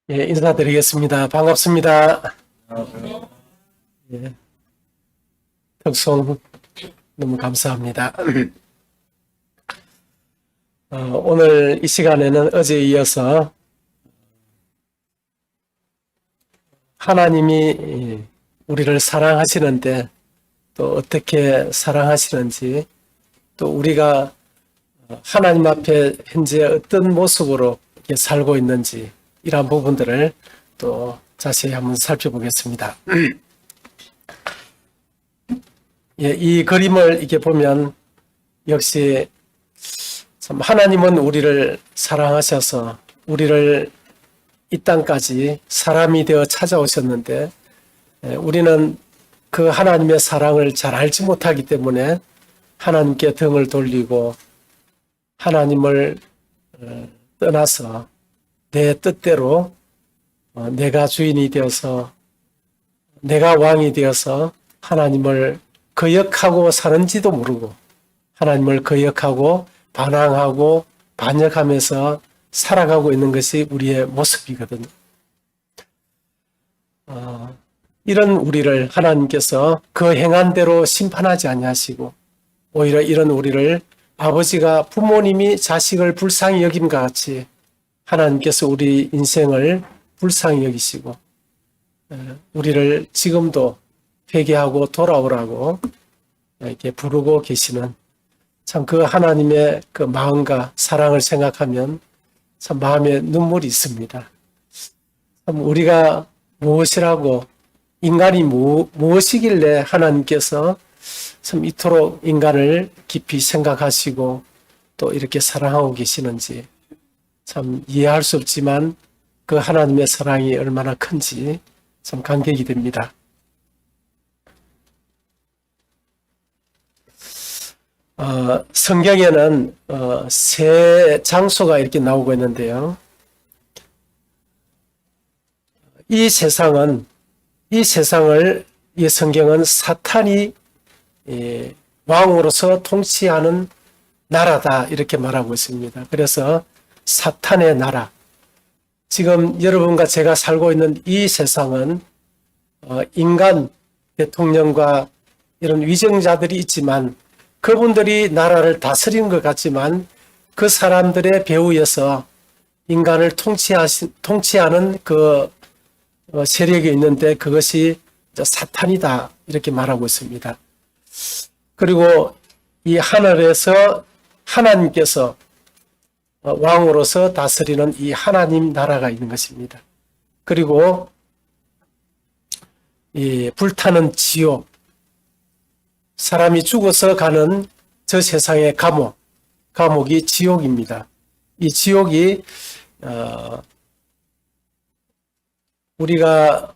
예, 인사드리겠습니다. 반갑습니다. 예, 덕송 너무 감사합니다. 오늘 이 시간에는 어제에 이어서 하나님이 우리를 사랑하시는데 또 어떻게 사랑하시는지, 또 우리가 하나님 앞에 현재 어떤 모습으로 이렇게 살고 있는지, 이러한 부분들을 또 자세히 한번 살펴보겠습니다. 예, 이 그림을 이렇게 보면 역시 참 하나님은 우리를 사랑하셔서 우리를 이 땅까지 사람이 되어 찾아오셨는데, 우리는 그 하나님의 사랑을 잘 알지 못하기 때문에 하나님께 등을 돌리고 하나님을 떠나서 내 뜻대로 내가 주인이 되어서 내가 왕이 되어서 하나님을 거역하고 사는지도 모르고 하나님을 거역하고 반항하고 반역하면서 살아가고 있는 것이 우리의 모습이거든요. 이런 우리를 하나님께서 그 행한 대로 심판하지 아니하시고 오히려 이런 우리를 아버지가 부모님이 자식을 불쌍히 여김과 같이 하나님께서 우리 인생을 불쌍히 여기시고 우리를 지금도 회개하고 돌아오라고 이렇게 부르고 계시는, 참 그 하나님의 그 마음과 사랑을 생각하면 참 마음에 눈물이 있습니다. 참 우리가 무엇이라고, 인간이 무엇이길래 하나님께서 참 이토록 인간을 깊이 생각하시고 또 이렇게 사랑하고 계시는지 참 이해할 수 없지만 그 하나님의 사랑이 얼마나 큰지 참 감격이 됩니다. 성경에는 세 장소가 이렇게 나오고 있는데요. 이 세상을 이 성경은 사탄이 왕으로서 통치하는 나라다 이렇게 말하고 있습니다. 그래서 사탄의 나라, 지금 여러분과 제가 살고 있는 이 세상은 인간 대통령과 이런 위정자들이 있지만 그분들이 나라를 다스리는 것 같지만 그 사람들의 배후에서 인간을 통치하는 그 세력이 있는데 그것이 사탄이다 이렇게 말하고 있습니다. 그리고 이 하늘에서 하나님께서 왕으로서 다스리는 이 하나님 나라가 있는 것입니다. 그리고 이 불타는 지옥, 사람이 죽어서 가는 저 세상의 감옥이 지옥입니다. 이 지옥이 우리가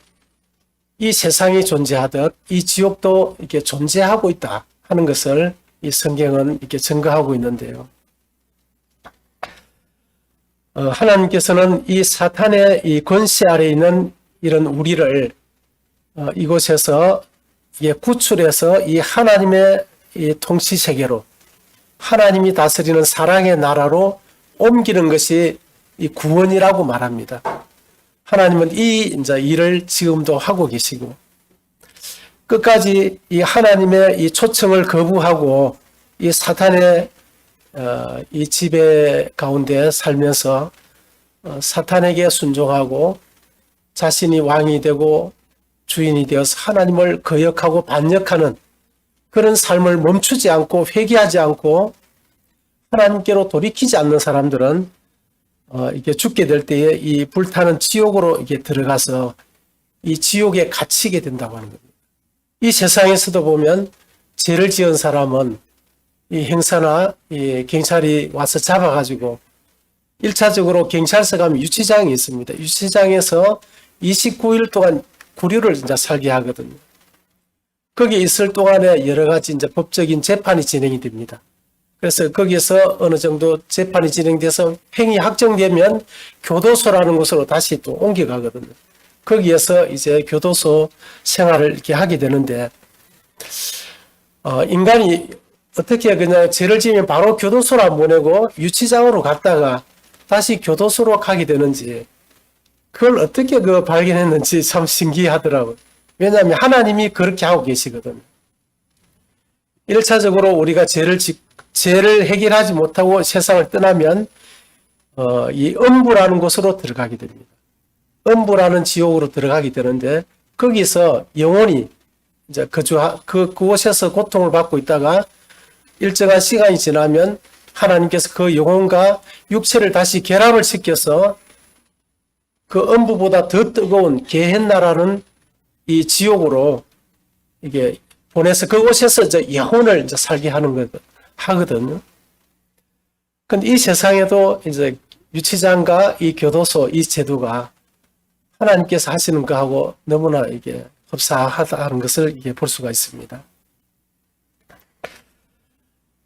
이 세상이 존재하듯 이 지옥도 이렇게 존재하고 있다 하는 것을 이 성경은 이렇게 증거하고 있는데요. 하나님께서는 이 사탄의 이 권세 아래에 있는 이런 우리를 이곳에서 구출해서 이 하나님의 이 통치 세계로, 하나님이 다스리는 사랑의 나라로 옮기는 것이 이 구원이라고 말합니다. 하나님은 이 일을 지금도 하고 계시고 끝까지 이 하나님의 이 초청을 거부하고 이 사탄의 이 지배 가운데 살면서 사탄에게 순종하고 자신이 왕이 되고 주인이 되어서 하나님을 거역하고 반역하는 그런 삶을 멈추지 않고 회개하지 않고 하나님께로 돌이키지 않는 사람들은 이게 죽게 될 때에 이 불타는 지옥으로 이게 들어가서 이 지옥에 갇히게 된다고 하는 겁니다. 이 세상에서도 보면 죄를 지은 사람은 이 형사나 이 경찰이 와서 잡아가지고 1차적으로 경찰서 가면 유치장이 있습니다. 유치장에서 29일 동안 구류를 살게 하거든요. 거기 있을 동안에 여러 가지 법적인 재판이 진행이 됩니다. 그래서 거기에서 어느 정도 재판이 진행돼서 행위 확정되면 교도소라는 곳으로 다시 또 옮겨가거든요. 거기에서 이제 교도소 생활을 이렇게 하게 되는데, 인간이 어떻게 그냥 죄를 지으면 바로 교도소로 안 보내고 유치장으로 갔다가 다시 교도소로 가게 되는지, 그걸 어떻게 발견했는지 참 신기하더라고요. 왜냐하면 하나님이 그렇게 하고 계시거든요. 1차적으로 우리가 죄를 해결하지 못하고 세상을 떠나면 이 음부라는 곳으로 들어가게 됩니다. 음부라는 지옥으로 들어가게 되는데 거기서 영원히 이제 그곳에서 고통을 받고 있다가 일정한 시간이 지나면 하나님께서 그 영혼과 육체를 다시 결합을 시켜서 그 음부보다 더 뜨거운 게헨나라는 이 지옥으로 이게 보내서 그곳에서 이제 영혼을 이제 살게 하거든요. 근데 이 세상에도 이제 유치장과 이 교도소, 이 제도가 하나님께서 하시는 거하고 너무나 이게 흡사하다는 것을 이게 볼 수가 있습니다.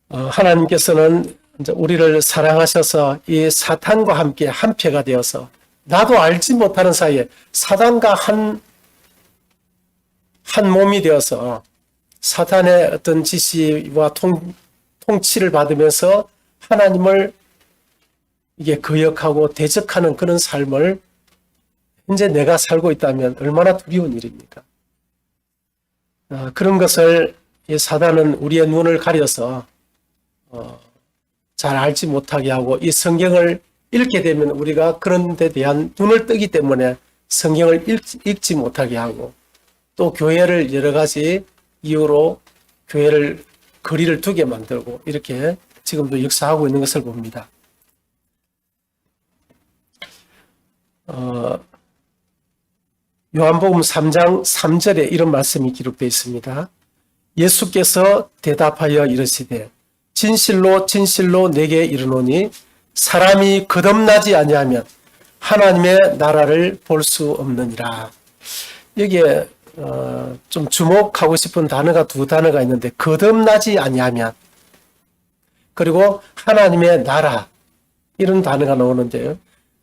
하나님께서는 이제 우리를 사랑하셔서 이 사탄과 함께 한패가 되어서 나도 알지 못하는 사이에 사단과 한 몸이 되어서 사탄의 어떤 지시와 통치를 받으면서 하나님을 이게 거역하고 대적하는 그런 삶을 현재 내가 살고 있다면 얼마나 두려운 일입니까? 그런 것을 이 사단은 우리의 눈을 가려서 잘 알지 못하게 하고 이 성경을 읽게 되면 우리가 그런 데 대한 눈을 뜨기 때문에 성경을 읽지 못하게 하고 또 교회를 여러 가지 이유로 교회를 거리를 두게 만들고 이렇게 지금도 역사하고 있는 것을 봅니다. 요한복음 3장 3절에 이런 말씀이 기록되어 있습니다. 예수께서 대답하여 이르시되 진실로 진실로 내게 이르노니 사람이 거듭나지 아니하면 하나님의 나라를 볼 수 없느니라. 여기에 좀 주목하고 싶은 단어가 두 단어가 있는데 거듭나지 아니하면 그리고 하나님의 나라 이런 단어가 나오는데요.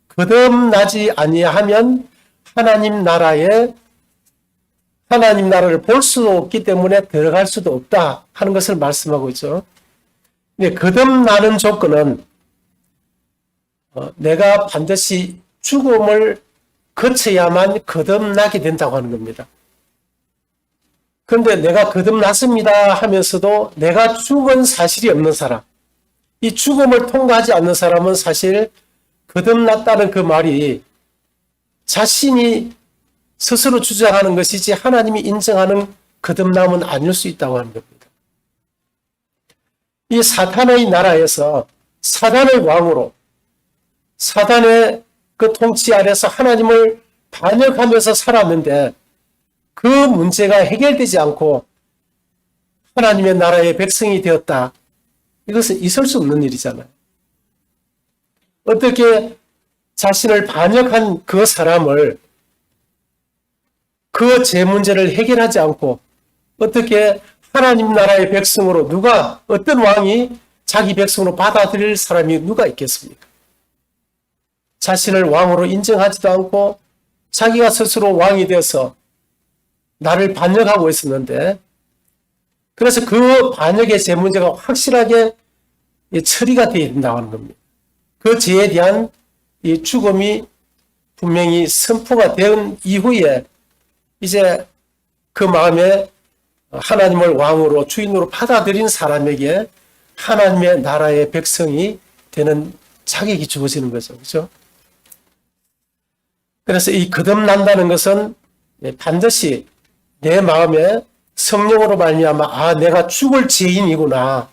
거듭나지 아니하면 하나님 나라를 볼 수 없기 때문에 들어갈 수도 없다 하는 것을 말씀하고 있죠. 근데 거듭나는 조건은 내가 반드시 죽음을 거쳐야만 거듭나게 된다고 하는 겁니다. 그런데 내가 거듭났습니다 하면서도 내가 죽은 사실이 없는 사람, 이 죽음을 통과하지 않는 사람은 사실 거듭났다는 그 말이 자신이 스스로 주장하는 것이지 하나님이 인정하는 거듭남은 아닐 수 있다고 하는 겁니다. 이 사탄의 나라에서 사단을 왕으로 사단의 그 통치 아래서 하나님을 반역하면서 살았는데 그 문제가 해결되지 않고 하나님의 나라의 백성이 되었다. 이것은 있을 수 없는 일이잖아요. 어떻게 자신을 반역한 그 사람을 그 죄 문제를 해결하지 않고 어떻게 하나님 나라의 백성으로 어떤 왕이 자기 백성으로 받아들일 사람이 누가 있겠습니까? 자신을 왕으로 인정하지도 않고 자기가 스스로 왕이 되어서 나를 반역하고 있었는데 그래서 그 반역의 죄 문제가 확실하게 처리가 되어야 된다고 하는 겁니다. 그 죄에 대한 이 죽음이 분명히 선포가 된 이후에 이제 그 마음에 하나님을 왕으로 주인으로 받아들인 사람에게 하나님의 나라의 백성이 되는 자격이 주어지는 거죠. 그렇죠? 그래서 이 거듭난다는 것은 반드시 내 마음에 성령으로 말미암아 내가 죽을 죄인이구나.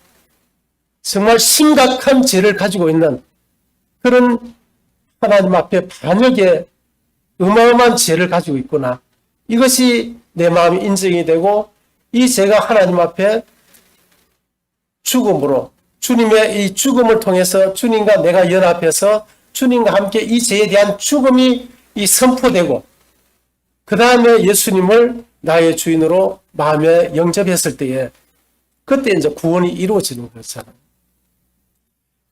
정말 심각한 죄를 가지고 있는 그런 하나님 앞에 반역의 어마어마한 죄를 가지고 있구나. 이것이 내 마음이 인정이 되고 이 죄가 하나님 앞에 죽음으로 주님의 이 죽음을 통해서 주님과 내가 연합해서 주님과 함께 이 죄에 대한 죽음이 선포되고 그 다음에 예수님을 나의 주인으로 마음에 영접했을 때에 그때 이제 구원이 이루어지는 거잖아요.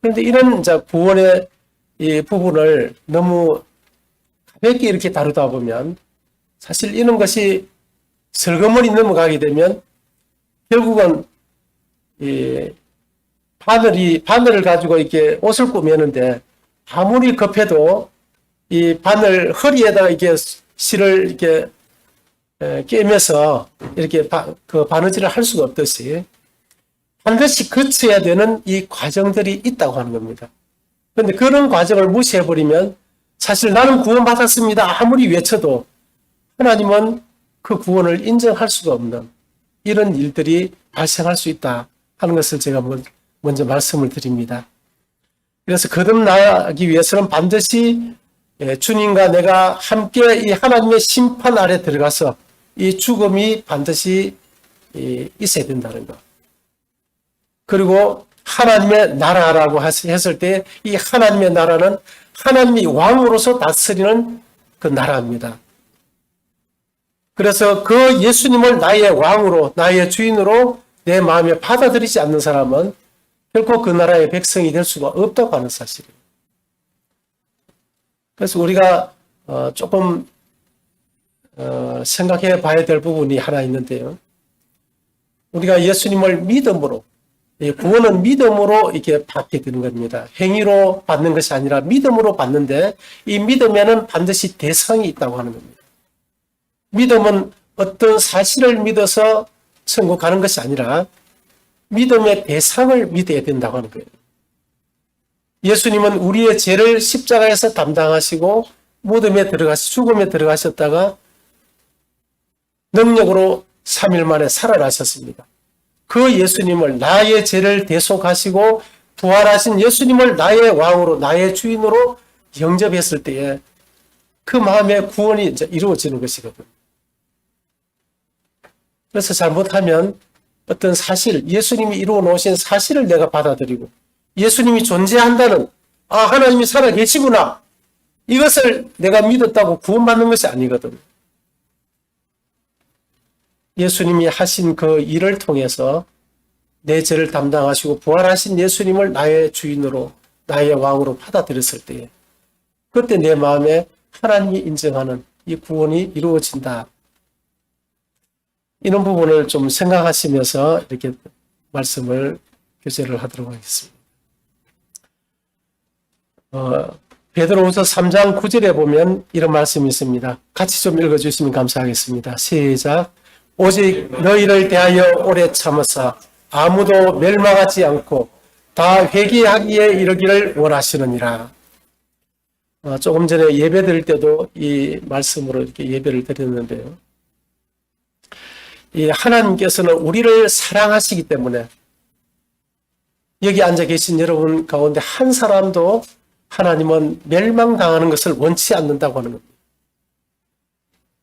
그런데 이런 이제 구원의 이 부분을 너무 가볍게 이렇게 다루다 보면 사실 이런 것이 슬그머니 넘어가게 되면 결국은 이 바늘을 가지고 이렇게 옷을 꾸미는데 아무리 급해도 이 바늘 허리에다가 이렇게 실을 이렇게 깨면서 이렇게 그 바느질을 할 수가 없듯이 반드시 거쳐야 되는 이 과정들이 있다고 하는 겁니다. 그런데 그런 과정을 무시해버리면 사실 나는 구원받았습니다. 아무리 외쳐도 하나님은 그 구원을 인정할 수가 없는 이런 일들이 발생할 수 있다 하는 것을 제가 먼저 말씀을 드립니다. 그래서 거듭나기 위해서는 반드시 주님과 내가 함께 이 하나님의 심판 아래 들어가서 이 죽음이 반드시 있어야 된다는 것. 그리고 하나님의 나라라고 했을 때 이 하나님의 나라는 하나님이 왕으로서 다스리는 그 나라입니다. 그래서 그 예수님을 나의 왕으로, 나의 주인으로 내 마음에 받아들이지 않는 사람은 결코 그 나라의 백성이 될 수가 없다고 하는 사실이에요. 그래서 우리가 조금 생각해 봐야 될 부분이 하나 있는데요. 우리가 예수님을 믿음으로, 구원은 믿음으로 이렇게 받게 되는 겁니다. 행위로 받는 것이 아니라 믿음으로 받는데 이 믿음에는 반드시 대상이 있다고 하는 겁니다. 믿음은 어떤 사실을 믿어서 천국 가는 것이 아니라 믿음의 대상을 믿어야 된다고 하는 거예요. 예수님은 우리의 죄를 십자가에서 담당하시고 무덤에 죽음에 들어가셨다가 능력으로 3일 만에 살아나셨습니다. 그 예수님을, 나의 죄를 대속하시고 부활하신 예수님을 나의 왕으로, 나의 주인으로 영접했을 때에 그 마음의 구원이 이제 이루어지는 것이거든요. 그래서 잘못하면 어떤 사실, 예수님이 이루어 놓으신 사실을 내가 받아들이고 예수님이 존재한다는, 하나님이 살아계시구나, 이것을 내가 믿었다고 구원받는 것이 아니거든요. 예수님이 하신 그 일을 통해서 내 죄를 담당하시고 부활하신 예수님을 나의 주인으로, 나의 왕으로 받아들였을 때에 그때 내 마음에 하나님이 인정하는 이 구원이 이루어진다. 이런 부분을 좀 생각하시면서 이렇게 말씀을 교제를 하도록 하겠습니다. 베드로후서 3장 9절에 보면 이런 말씀이 있습니다. 같이 좀 읽어주시면 감사하겠습니다. 시작. 오직 너희를 대하여 오래 참으사 아무도 멸망하지 않고 다 회개하기에 이르기를 원하시느니라. 조금 전에 예배 드릴 때도 이 말씀으로 이렇게 예배를 드렸는데요. 이 하나님께서는 우리를 사랑하시기 때문에 여기 앉아 계신 여러분 가운데 한 사람도 하나님은 멸망당하는 것을 원치 않는다고 하는 겁니다.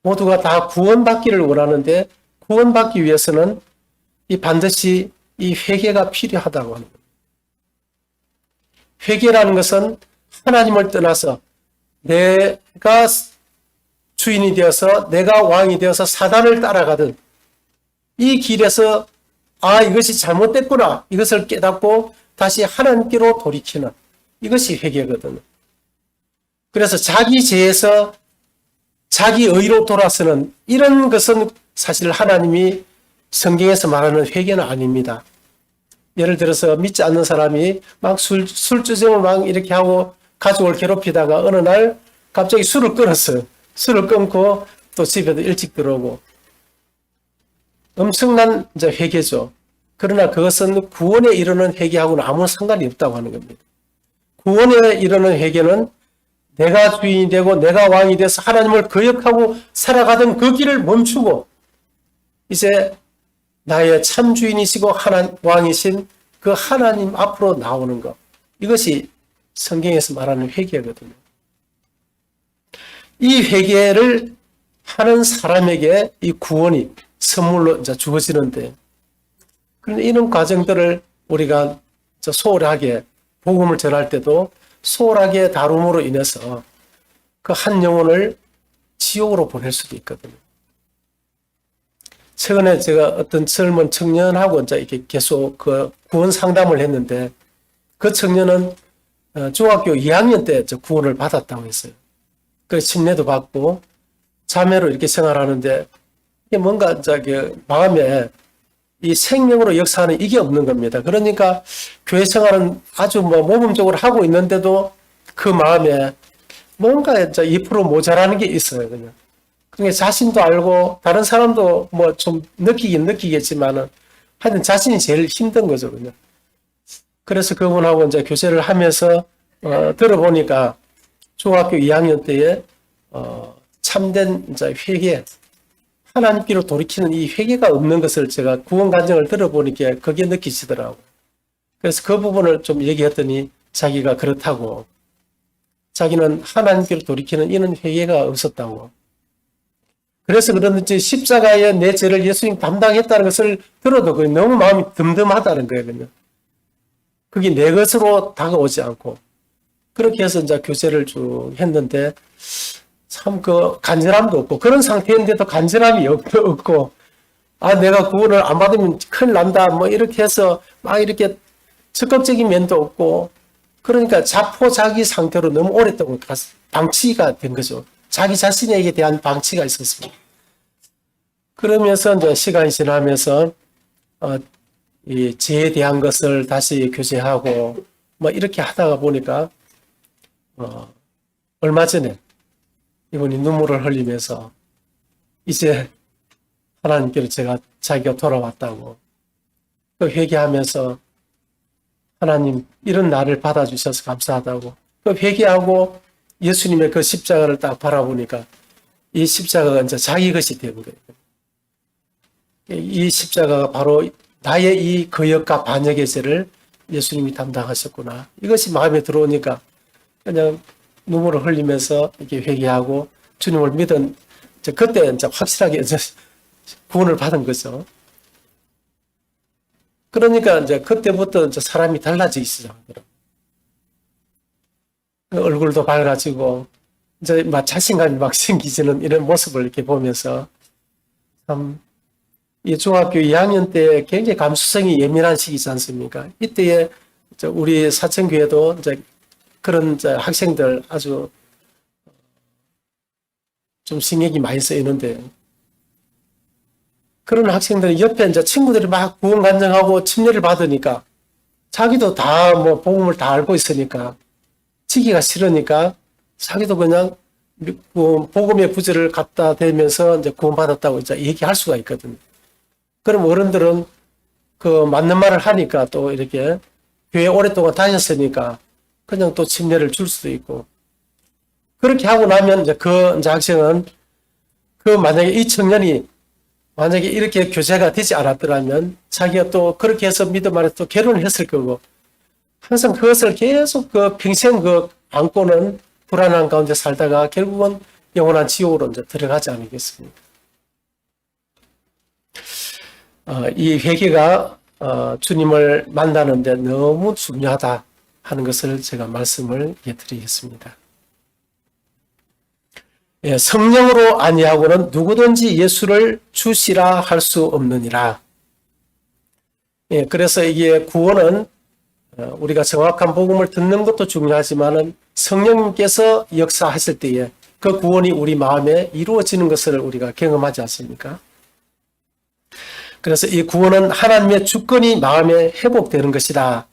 모두가 다 구원받기를 원하는데 구원받기 위해서는 반드시 이 회개가 필요하다고 하는 겁니다. 회개라는 것은 하나님을 떠나서 내가 주인이 되어서, 내가 왕이 되어서 사단을 따라가든 이 길에서 이것이 잘못됐구나, 이것을 깨닫고 다시 하나님께로 돌이키는, 이것이 회개거든요. 그래서 자기 죄에서 자기 의로 돌아서는 이런 것은 사실 하나님이 성경에서 말하는 회개는 아닙니다. 예를 들어서 믿지 않는 사람이 막 술주정을 막 이렇게 하고 가족을 괴롭히다가 어느 날 갑자기 술을 끊었어요. 술을 끊고 또 집에도 일찍 들어오고 엄청난 이제 회개죠. 그러나 그것은 구원에 이르는 회개하고는 아무 상관이 없다고 하는 겁니다. 구원에 이르는 회개는 내가 주인이 되고 내가 왕이 돼서 하나님을 거역하고 살아가던 그 길을 멈추고 이제 나의 참 주인이시고 왕이신 그 하나님 앞으로 나오는 것, 이것이 성경에서 말하는 회개거든요. 이 회개를 하는 사람에게 이 구원이 선물로 이제 주어지는데, 그런데 이런 과정들을 우리가 소홀하게 복음을 전할 때도 소홀하게 다룸으로 인해서 그 한 영혼을 지옥으로 보낼 수도 있거든요. 최근에 제가 어떤 젊은 청년하고 이제 이렇게 계속 그 구원 상담을 했는데, 그 청년은 중학교 2학년 때 구원을 받았다고 했어요. 그 침례도 받고 자매로 이렇게 생활하는데 이게 뭔가 마음에 이 생명으로 역사하는 이게 없는 겁니다. 그러니까 교회 생활은 아주 모범적으로 하고 있는데도 그 마음에 뭔가 이제 2% 모자라는 게 있어요. 그냥. 그러니까 자신도 알고 다른 사람도 뭐 좀 느끼긴 느끼겠지만은 하여튼 자신이 제일 힘든 거죠. 그냥. 그래서 그분하고 이제 교제를 하면서 들어보니까 중학교 2학년 때에 참된 이제 회개, 하나님께로 돌이키는 이 회개가 없는 것을 제가 구원 간증을 들어보니까 그게 느끼시더라고요. 그래서 그 부분을 좀 얘기했더니 자기가 그렇다고, 자기는 하나님께로 돌이키는 이런 회개가 없었다고. 그래서 그런지 십자가에 내 죄를 예수님 담당했다는 것을 들어도 너무 마음이 듬듬하다는 거예요. 그냥. 그게 내 것으로 다가오지 않고. 그렇게 해서 이제 교제를 쭉 했는데 참 그 간절함도 없고, 그런 상태인데도 간절함이 없고, 아, 내가 구원을 안 받으면 큰일 난다, 뭐 이렇게 해서 막 이렇게 적극적인 면도 없고, 그러니까 자포자기 상태로 너무 오랫동안 방치가 된 거죠. 자기 자신에게 대한 방치가 있었습니다. 그러면서 이제 시간이 지나면서 이 죄에 대한 것을 다시 교제하고 뭐 이렇게 하다가 보니까 얼마 전에 이분이 눈물을 흘리면서 이제 하나님께로 자기가 돌아왔다고, 그 회개하면서 하나님 이런 나를 받아주셔서 감사하다고, 그 회개하고 예수님의 그 십자가를 딱 바라보니까 이 십자가가 이제 자기 것이 되는 거예요. 이 십자가가 바로 나의 이 거역과 반역의 죄를 예수님이 담당하셨구나. 이것이 마음에 들어오니까 그냥 눈물을 흘리면서 이렇게 회개하고 주님을 믿은, 그때 이제 확실하게 이제 구원을 받은 거죠. 그러니까 이제 그때부터 이제 사람이 달라지기 시작하더라고요. 얼굴도 밝아지고 이제 막 자신감이 막 생기지는 이런 모습을 이렇게 보면서 참, 이 중학교 2학년 때 굉장히 감수성이 예민한 시기지 않습니까? 이때에 우리 사천교회도 이제 그런 이제 학생들 아주 좀 신경이 많이 쓰이는데, 그런 학생들이 옆에 이제 친구들이 막 구원 간증하고 침례를 받으니까 자기도 다 뭐 복음을 다 알고 있으니까 지기가 싫으니까 자기도 그냥 복음의 부제를 갖다 대면서 이제 구원받았다고 이제 얘기할 수가 있거든요. 그럼 어른들은 그 맞는 말을 하니까 또 이렇게 교회 오랫동안 다녔으니까 그냥 또 침례를 줄 수도 있고, 그렇게 하고 나면 이제 이제 학생은 만약에 이 청년이 만약에 이렇게 교제가 되지 않았더라면 자기가 또 그렇게 해서 믿음 안에 또 결혼을 했을 거고, 항상 그것을 계속 평생 안고는 불안한 가운데 살다가 결국은 영원한 지옥으로 이제 들어가지 않겠습니까? 이 회개가 주님을 만나는데 너무 중요하다 하는 것을 제가 말씀을 드리겠습니다. 예, 성령으로 아니하고는 누구든지 예수를 주시라 할 수 없느니라. 예, 그래서 이게 구원은 우리가 정확한 복음을 듣는 것도 중요하지만은 성령님께서 역사하실 때에 그 구원이 우리 마음에 이루어지는 것을 우리가 경험하지 않습니까? 그래서 이 구원은 하나님의 주권이 마음에 회복되는 것이다.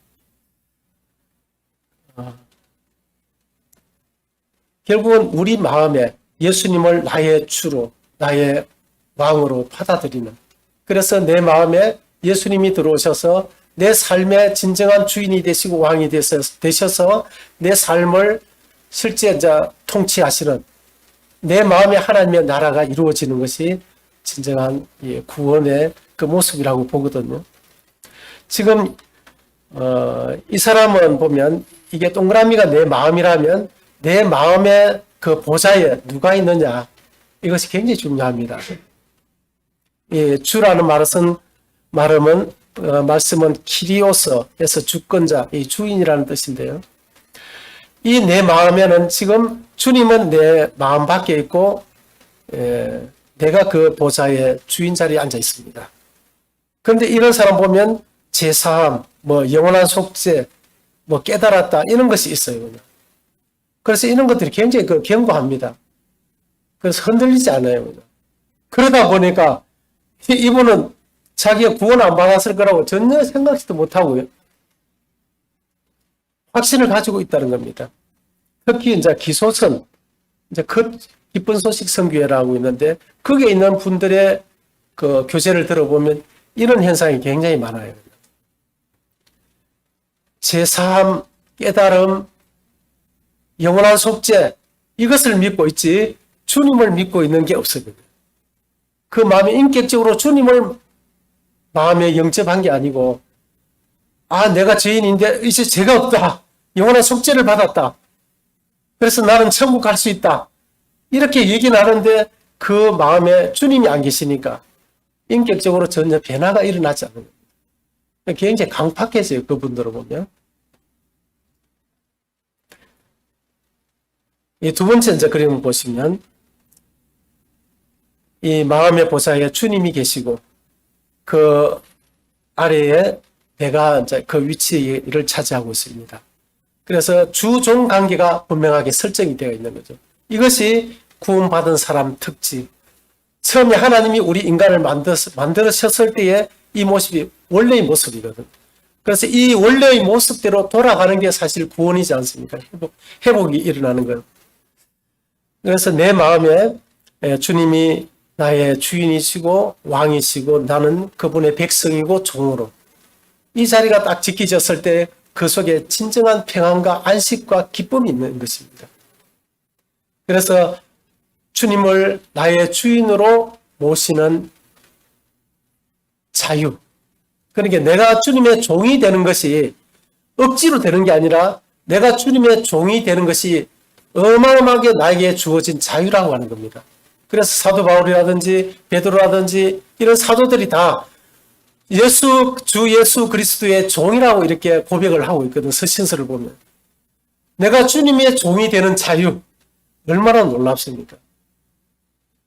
결국은 우리 마음에 예수님을 나의 주로, 나의 왕으로 받아들이는, 그래서 내 마음에 예수님이 들어오셔서 내 삶의 진정한 주인이 되시고 왕이 되셔서 내 삶을 실제 이제 통치하시는, 내 마음에 하나님의 나라가 이루어지는 것이 진정한 구원의 그 모습이라고 보거든요. 지금 이 사람은 보면 이게 동그라미가 내 마음이라면 내 마음의 그 보좌에 누가 있느냐, 이것이 굉장히 중요합니다. 주라는 말씀은 키리오스에서 주권자, 이 주인이라는 뜻인데요. 이 내 마음에는 지금 주님은 내 마음 밖에 있고 내가 그 보좌의 주인 자리에 앉아 있습니다. 그런데 이런 사람 보면 제사함, 뭐 영원한 속죄, 뭐 깨달았다, 이런 것이 있어요. 그래서 이런 것들이 굉장히 견고합니다. 그래서 흔들리지 않아요. 그러다 보니까 이분은 자기가 구원 안 받았을 거라고 전혀 생각지도 못하고요. 확신을 가지고 있다는 겁니다. 특히 이제 기소선, 이제 그 기쁜 소식 선교회라고 있는데 거기에 있는 분들의 그 교제를 들어보면 이런 현상이 굉장히 많아요. 제사함, 깨달음, 영원한 속죄 이것을 믿고 있지 주님을 믿고 있는 게 없거든요. 그 마음이 인격적으로 주님을 마음에 영접한 게 아니고 내가 죄인인데 이제 죄가 없다. 영원한 속죄를 받았다. 그래서 나는 천국 갈 수 있다. 이렇게 얘기는 하는데 그 마음에 주님이 안 계시니까 인격적으로 전혀 변화가 일어나지 않는 거예요. 굉장히 강팍해져요. 그분들을 보면. 이 두 번째 이제 그림을 보시면 이 마음의 보좌에 주님이 계시고 그 아래에 배가 이제 그 위치를 차지하고 있습니다. 그래서 주종 관계가 분명하게 설정이 되어 있는 거죠. 이것이 구원받은 사람 특징. 처음에 하나님이 우리 인간을 만드셨을 때의 이 모습이 원래의 모습이거든. 그래서 이 원래의 모습대로 돌아가는 게 사실 구원이지 않습니까? 회복이 일어나는 거예요. 그래서 내 마음에 주님이 나의 주인이시고 왕이시고 나는 그분의 백성이고 종으로 이 자리가 딱 지켜졌을 때 그 속에 진정한 평안과 안식과 기쁨이 있는 것입니다. 그래서 주님을 나의 주인으로 모시는 자유. 그러니까 내가 주님의 종이 되는 것이 억지로 되는 게 아니라 내가 주님의 종이 되는 것이 어마어마하게 나에게 주어진 자유라고 하는 겁니다. 그래서 사도 바울이라든지 베드로라든지 이런 사도들이 다 주 예수 그리스도의 종이라고 이렇게 고백을 하고 있거든. 서신서를 보면. 내가 주님의 종이 되는 자유. 얼마나 놀랍습니까?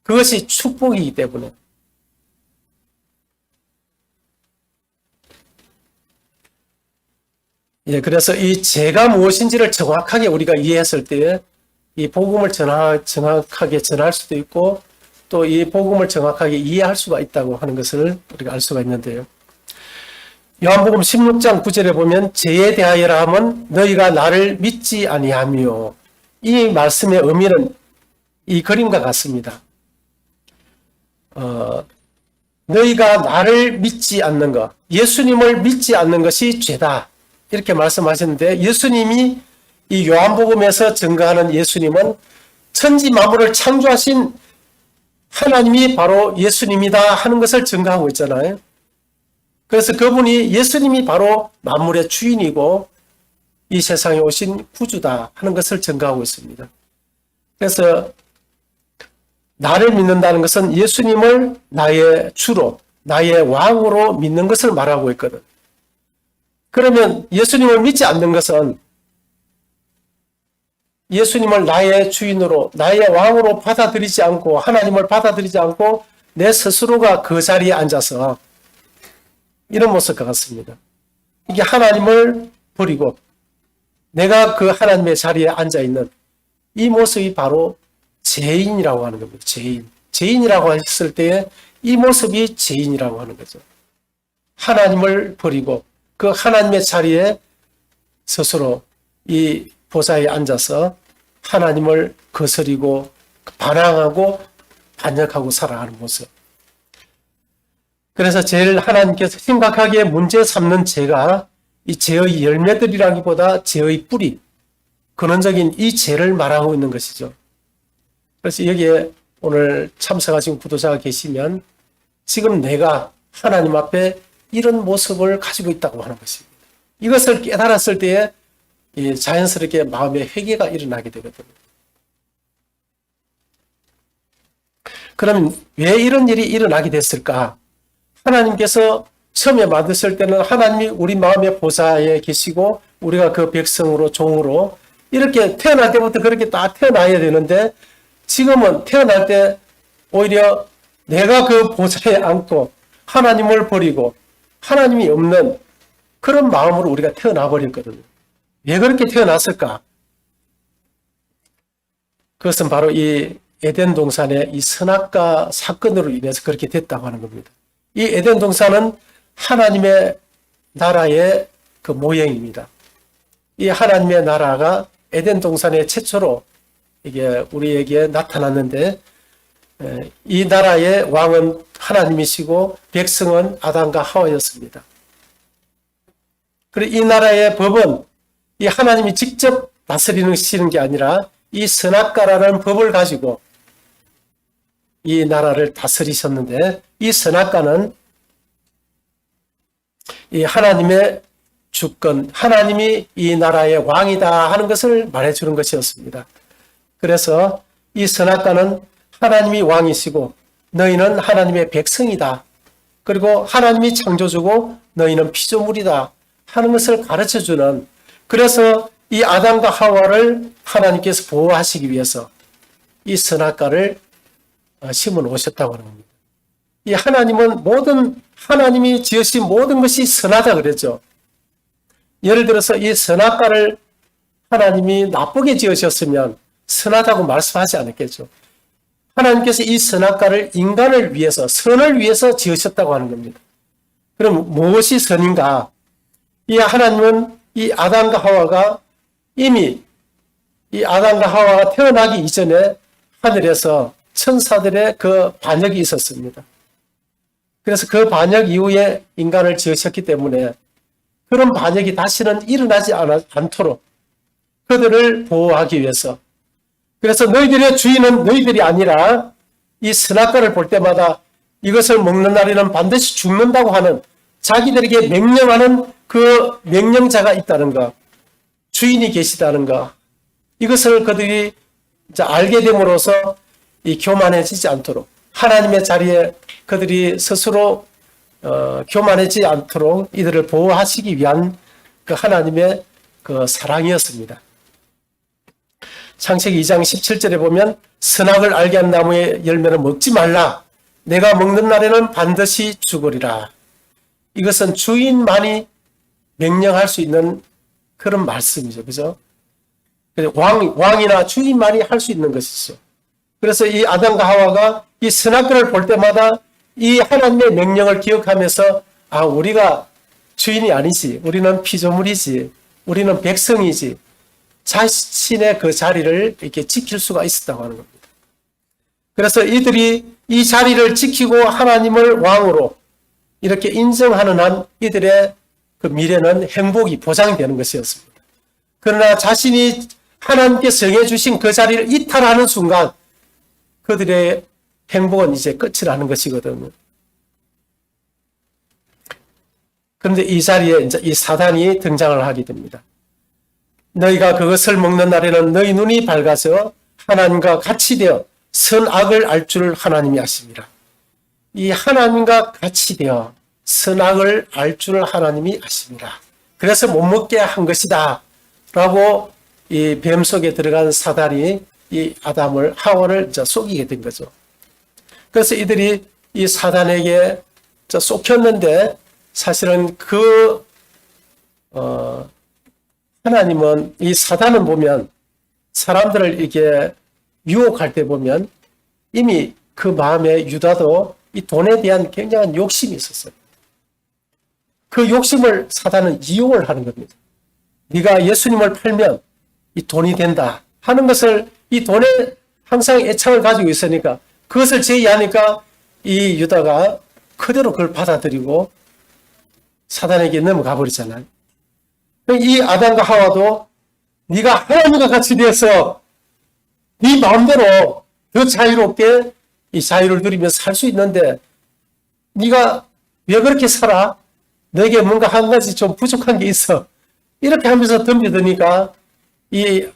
그것이 축복이기 때문에. 그래서 이 죄가 무엇인지를 정확하게 우리가 이해했을 때 이 복음을 정확하게 전할 수도 있고 또 이 복음을 정확하게 이해할 수가 있다고 하는 것을 우리가 알 수가 있는데요. 요한복음 16장 9절에 보면 죄에 대하여라 하면 너희가 나를 믿지 아니하며 이 말씀의 의미는 이 그림과 같습니다. 너희가 나를 믿지 않는 것, 예수님을 믿지 않는 것이 죄다. 이렇게 말씀하셨는데 예수님이 이 요한복음에서 증거하는 예수님은 천지 만물을 창조하신 하나님이 바로 예수님이다 하는 것을 증거하고 있잖아요. 그래서 그분이 예수님이 바로 만물의 주인이고 이 세상에 오신 구주다 하는 것을 증거하고 있습니다. 그래서 나를 믿는다는 것은 예수님을 나의 주로, 나의 왕으로 믿는 것을 말하고 있거든. 그러면 예수님을 믿지 않는 것은 예수님을 나의 주인으로, 나의 왕으로 받아들이지 않고 하나님을 받아들이지 않고 내 스스로가 그 자리에 앉아서 이런 모습과 같습니다. 이게 하나님을 버리고 내가 그 하나님의 자리에 앉아있는 이 모습이 바로 죄인이라고 하는 겁니다. 죄인이라고 했을 때에 이 모습이 죄인이라고 하는 거죠. 하나님을 버리고 그 하나님의 자리에 스스로 이 보좌에 앉아서 하나님을 거스리고 반항하고 반역하고 살아가는 모습. 그래서 제일 하나님께서 심각하게 문제 삼는 죄가 이 죄의 열매들이라기보다 죄의 뿌리, 근원적인 이 죄를 말하고 있는 것이죠. 그래서 여기에 오늘 참석하신 구도자가 계시면 지금 내가 하나님 앞에 이런 모습을 가지고 있다고 하는 것입니다. 이것을 깨달았을 때에 자연스럽게 마음의 회개가 일어나게 되거든요. 그러면 왜 이런 일이 일어나게 됐을까? 하나님께서 처음에 만드실 때는 하나님이 우리 마음의 보좌에 계시고 우리가 그 백성으로 종으로 이렇게 태어날 때부터 그렇게 딱 태어나야 되는데 지금은 태어날 때 오히려 내가 그 보좌에 앉고 하나님을 버리고 하나님이 없는 그런 마음으로 우리가 태어나 버렸거든요. 왜 그렇게 태어났을까? 그것은 바로 이 에덴 동산의 이 선악과 사건으로 인해서 그렇게 됐다고 하는 겁니다. 이 에덴 동산은 하나님의 나라의 그 모형입니다. 이 하나님의 나라가 에덴 동산에 최초로 이게 우리에게 나타났는데 이 나라의 왕은 하나님이시고 백성은 아담과 하와였습니다. 그리고 이 나라의 법은 이 하나님이 직접 다스리는 게 아니라 이 선악과라는 법을 가지고 이 나라를 다스리셨는데, 이 선악과는 이 하나님의 주권, 하나님이 이 나라의 왕이다 하는 것을 말해주는 것이었습니다. 그래서 이 선악과는 하나님이 왕이시고 너희는 하나님의 백성이다, 그리고 하나님이 창조주고 너희는 피조물이다 하는 것을 가르쳐주는, 그래서 이 아담과 하와를 하나님께서 보호하시기 위해서 이 선악과를 심어 놓으셨다고 하는 겁니다. 이 하나님은 하나님이 지으신 모든 것이 선하다 그랬죠. 예를 들어서 이 선악과를 하나님이 나쁘게 지으셨으면 선하다고 말씀하지 않았겠죠. 하나님께서 이 선악과를 인간을 위해서, 선을 위해서 지으셨다고 하는 겁니다. 그럼 무엇이 선인가? 이 하나님은 이 아담과 하와가 이미 이 아담과 하와가 태어나기 이전에 하늘에서 천사들의 그 반역이 있었습니다. 그래서 그 반역 이후에 인간을 지으셨기 때문에 그런 반역이 다시는 일어나지 않도록 그들을 보호하기 위해서, 그래서 너희들의 주인은 너희들이 아니라 이 선악과를 볼 때마다 이것을 먹는 날에는 반드시 죽는다고 하는, 자기들에게 명령하는 그 명령자가 있다는 것, 주인이 계시다는 것, 이것을 그들이 알게 됨으로써 이 교만해지지 않도록, 하나님의 자리에 그들이 스스로 교만해지지 않도록 이들을 보호하시기 위한 그 하나님의 그 사랑이었습니다. 창세기 2장 17절에 보면 선악을 알게 한 나무의 열매는 먹지 말라, 내가 먹는 날에는 반드시 죽으리라. 이것은 주인만이 명령할 수 있는 그런 말씀이죠. 그죠? 왕이나 주인만이 할 수 있는 것이죠. 그래서 이 아담과 하와가 이 선악과를 볼 때마다 이 하나님의 명령을 기억하면서, 우리가 주인이 아니지, 우리는 피조물이지, 우리는 백성이지, 자신의 그 자리를 이렇게 지킬 수가 있었다고 하는 겁니다. 그래서 이들이 이 자리를 지키고 하나님을 왕으로 이렇게 인정하는 한 이들의 그 미래는 행복이 보장되는 것이었습니다. 그러나 자신이 하나님께 정해주신 그 자리를 이탈하는 순간 그들의 행복은 이제 끝이 나는 것이거든요. 그런데 이 자리에 이제 이 사단이 등장을 하게 됩니다. 너희가 그것을 먹는 날에는 너희 눈이 밝아서 하나님과 같이 되어 선악을 알 줄 하나님이 아십니다. 이 하나님과 같이 되어 선악을 알 줄 하나님이 아십니다. 그래서 못 먹게 한 것이다 라고 이 뱀 속에 들어간 사단이 이 아담을, 하와를 속이게 된 거죠. 그래서 이들이 이 사단에게 속혔는데, 사실은 하나님은, 이 사단은 보면 사람들을 이렇게 유혹할 때 보면 이미 그 마음에 유다도 이 돈에 대한 굉장한 욕심이 있었어요. 그 욕심을 사단은 이용을 하는 겁니다. 네가 예수님을 팔면 이 돈이 된다 하는 것을, 이 돈에 항상 애착을 가지고 있으니까 그것을 제의하니까 이 유다가 그대로 그걸 받아들이고 사단에게 넘어가 버리잖아요. 이 아담과 하와도 네가 하나님과 같이 되어서 네 마음대로 더 자유롭게 이 자유를 누리며 살 수 있는데 네가 왜 그렇게 살아? 너에게 뭔가 한 가지 좀 부족한 게 있어. 이렇게 하면서 덤벼드니까 이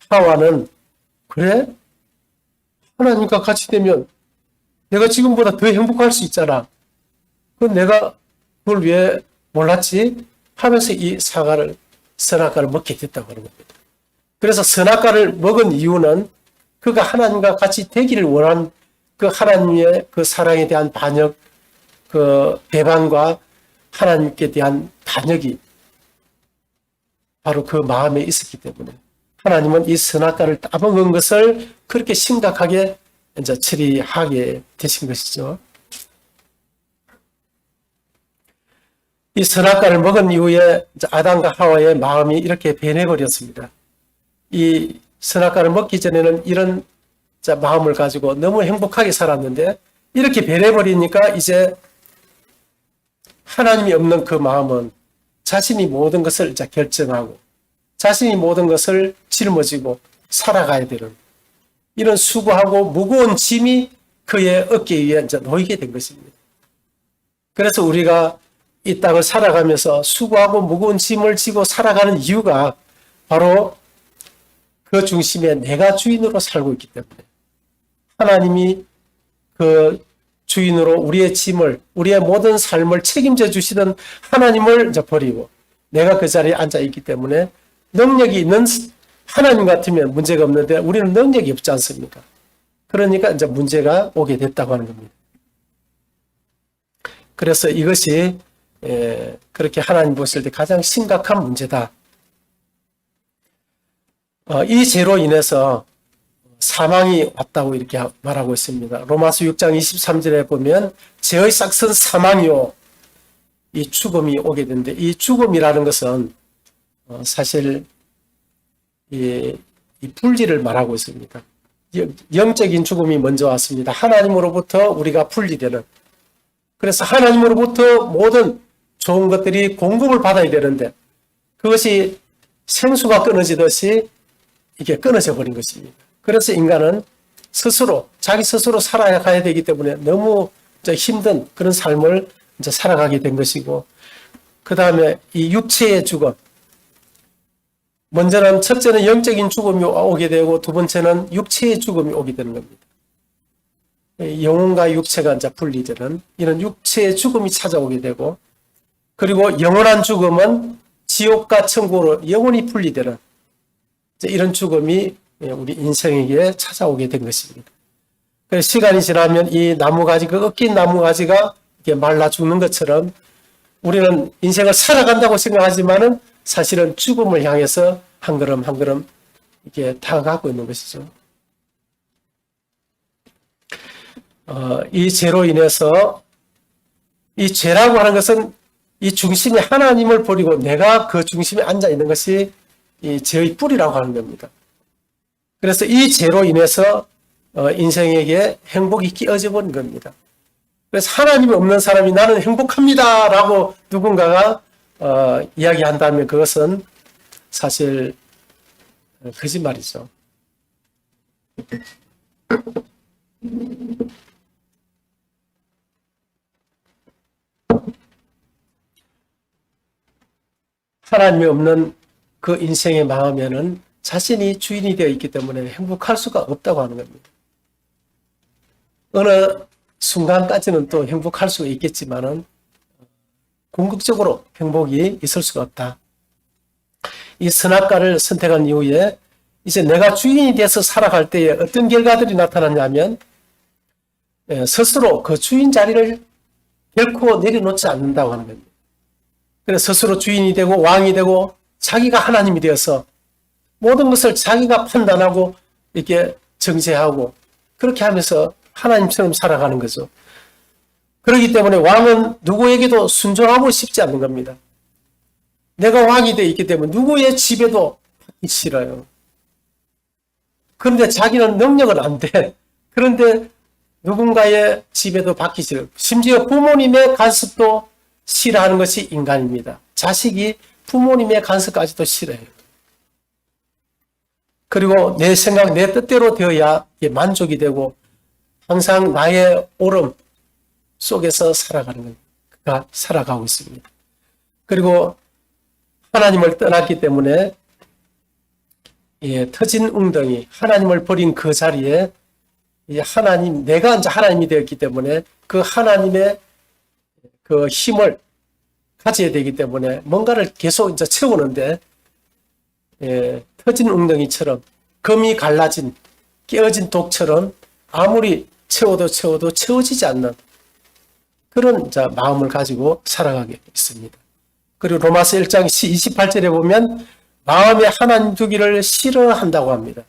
하와는, 그래? 하나님과 같이 되면 내가 지금보다 더 행복할 수 있잖아. 그럼 내가 그걸 왜 몰랐지? 하면서 이 선악과를 먹게 됐다고 하는 겁니다. 그래서 선악과를 먹은 이유는 그가 하나님과 같이 되기를 원한 그 하나님의 그 사랑에 대한 반역, 그 배반과 하나님께 대한 반역이 바로 그 마음에 있었기 때문에 하나님은 이 선악과를 따먹은 것을 그렇게 심각하게 이제 처리하게 되신 것이죠. 이 선악과를 먹은 이후에 아담과 하와의 마음이 이렇게 변해버렸습니다. 이 선악과를 먹기 전에는 이런 마음을 가지고 너무 행복하게 살았는데 이렇게 변해버리니까 이제 하나님이 없는 그 마음은 자신이 모든 것을 결정하고 자신이 모든 것을 짊어지고 살아가야 되는 이런 수고하고 무거운 짐이 그의 어깨 위에 놓이게 된 것입니다. 그래서 우리가 이 땅을 살아가면서 수고하고 무거운 짐을 지고 살아가는 이유가 바로 그 중심에 내가 주인으로 살고 있기 때문에 하나님이 그 주인으로 우리의 짐을 우리의 모든 삶을 책임져 주시던 하나님을 버리고 내가 그 자리에 앉아 있기 때문에 능력이 있는 하나님 같으면 문제가 없는데 우리는 능력이 없지 않습니까? 그러니까 이제 문제가 오게 됐다고 하는 겁니다. 그래서 이것이 그렇게 하나님 보실 때 가장 심각한 문제다. 이 죄로 인해서 사망이 왔다고 이렇게 말하고 있습니다. 로마서 6장 23절에 보면 죄의 싹은 사망이요. 이 죽음이 오게 되는데 이 죽음이라는 것은 사실 이 분리를 말하고 있습니다. 영적인 죽음이 먼저 왔습니다. 하나님으로부터 우리가 분리되는. 그래서 하나님으로부터 모든 좋은 것들이 공급을 받아야 되는데 그것이 생수가 끊어지듯이 이게 끊어져 버린 것입니다. 그래서 인간은 스스로 자기 스스로 살아가야 되기 때문에 너무 힘든 그런 삶을 이제 살아가게 된 것이고 그 다음에 이 육체의 죽음 먼저는 첫째는 영적인 죽음이 오게 되고 두 번째는 육체의 죽음이 오게 되는 겁니다. 영혼과 육체가 이제 분리되는 이런 육체의 죽음이 찾아오게 되고 그리고 영원한 죽음은 지옥과 천국으로 영원히 분리되는 이런 죽음이 우리 인생에게 찾아오게 된 것입니다. 그래서 시간이 지나면 이 나무가지, 그 꺾인 나무가지가 이렇게 말라 죽는 것처럼 우리는 인생을 살아간다고 생각하지만은 사실은 죽음을 향해서 한 걸음 한 걸음 이렇게 다가가고 있는 것이죠. 이 죄로 인해서 이 죄라고 하는 것은 이 중심에 하나님을 버리고 내가 그 중심에 앉아 있는 것이 이 죄의 뿌리라고 하는 겁니다. 그래서 이 죄로 인해서 인생에게 행복이 끼어져 버린 겁니다. 그래서 하나님이 없는 사람이 나는 행복합니다 라고 누군가가 이야기한다면 그것은 사실 거짓말이죠. 하나님이 없는 그 인생의 마음에는 자신이 주인이 되어 있기 때문에 행복할 수가 없다고 하는 겁니다. 어느 순간까지는 또 행복할 수가 있겠지만은 궁극적으로 행복이 있을 수가 없다. 이 선악과를 선택한 이후에 이제 내가 주인이 돼서 살아갈 때에 어떤 결과들이 나타났냐면 스스로 그 주인 자리를 결코 내려놓지 않는다고 하는 겁니다. 그래서 스스로 주인이 되고 왕이 되고 자기가 하나님이 되어서 모든 것을 자기가 판단하고 이렇게 정죄하고 그렇게 하면서 하나님처럼 살아가는 거죠. 그렇기 때문에 왕은 누구에게도 순종하고 싶지 않는 겁니다. 내가 왕이 되어 있기 때문에 누구의 지배도 받기 싫어요. 그런데 자기는 능력은 안 돼. 그런데 누군가의 지배도 받기 싫어요. 심지어 부모님의 간섭도 싫어하는 것이 인간입니다. 자식이 부모님의 간섭까지도 싫어해요. 그리고 내 생각, 내 뜻대로 되어야 만족이 되고 항상 나의 옳음 속에서 살아가는 그가 살아가고 있습니다. 그리고 하나님을 떠났기 때문에 터진 웅덩이, 하나님을 버린 그 자리에 하나님, 내가 이제 하나님이 되었기 때문에 그 하나님의 그 힘을 가져야 되기 때문에 뭔가를 계속 이제 채우는데 터진 웅덩이처럼 금이 갈라진 깨어진 독처럼 아무리 채워도 채워지지 않는 그런 이제 마음을 가지고 살아가게 있습니다. 그리고 로마서 1장 28절에 보면 마음에 하나님 두기를 싫어한다고 합니다.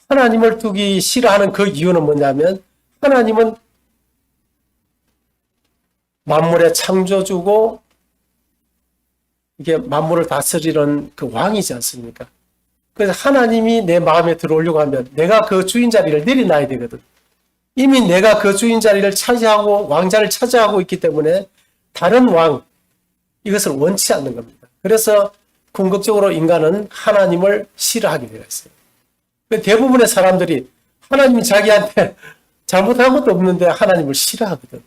하나님을 두기 싫어하는 그 이유는 뭐냐면 하나님은 만물의 창조주고 이게 만물을 다스리는 그 왕이지 않습니까? 그래서 하나님이 내 마음에 들어오려고 하면 내가 그 주인 자리를 내려놔야 되거든. 이미 내가 그 주인 자리를 차지하고 왕자를 차지하고 있기 때문에 다른 왕, 이것을 원치 않는 겁니다. 그래서 궁극적으로 인간은 하나님을 싫어하게 되어 있어요. 대부분의 사람들이 하나님이 자기한테 잘못한 것도 없는데 하나님을 싫어하거든.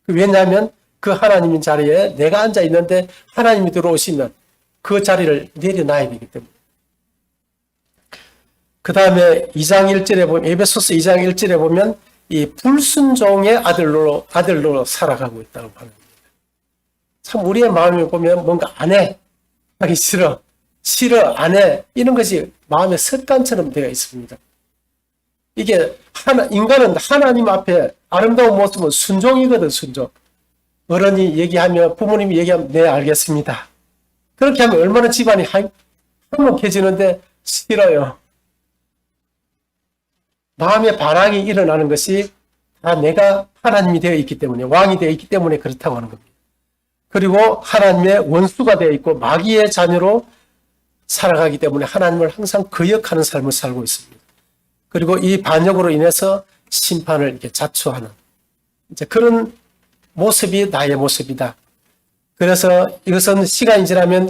왜냐하면 그 하나님 자리에 내가 앉아 있는데 하나님이 들어오시면 그 자리를 내려놔야 되기 때문에. 그 다음에 2장 1절에 보면, 에베소서 2장 1절에 보면 이 불순종의 아들로 살아가고 있다고 하는 겁니다. 참 우리의 마음에 보면 뭔가 안 해, 하기 싫어, 안 해, 이런 것이 마음의 습관처럼 되어 있습니다. 이게 인간은 하나님 앞에 아름다운 모습은 순종이거든, 순종. 어른이 얘기하면, 부모님이 얘기하면 네 알겠습니다. 그렇게 하면 얼마나 집안이 화목해지는데 싫어요. 마음의 반항이 일어나는 것이 다 내가 하나님이 되어 있기 때문에, 왕이 되어 있기 때문에 그렇다고 하는 겁니다. 그리고 하나님의 원수가 되어 있고 마귀의 자녀로 살아가기 때문에 하나님을 항상 거역하는 삶을 살고 있습니다. 그리고 이 반역으로 인해서 심판을 이렇게 자초하는 이제 그런 모습이 나의 모습이다. 그래서 이것은 시간이 지나면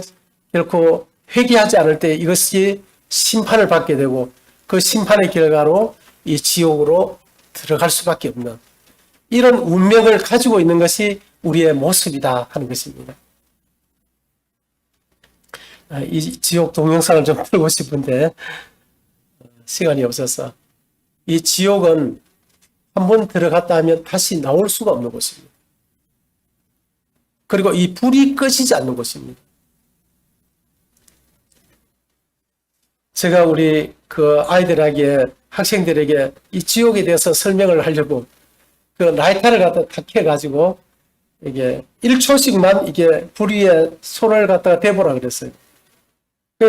결코 회개하지 않을 때 이것이 심판을 받게 되고 그 심판의 결과로 이 지옥으로 들어갈 수밖에 없는 이런 운명을 가지고 있는 것이 우리의 모습이다 하는 것입니다. 이 지옥 동영상을 좀 틀고 싶은데 시간이 없어서 이 지옥은 한번 들어갔다 하면 다시 나올 수가 없는 곳입니다. 그리고 이 불이 꺼지지 않는 곳입니다. 제가 우리 그 아이들에게 학생들에게 이 지옥에 대해서 설명을 하려고 그 라이터를 갖다 탁 해가지고 이게 1초씩만 이게 불 위에 손을 갖다가 대보라 그랬어요.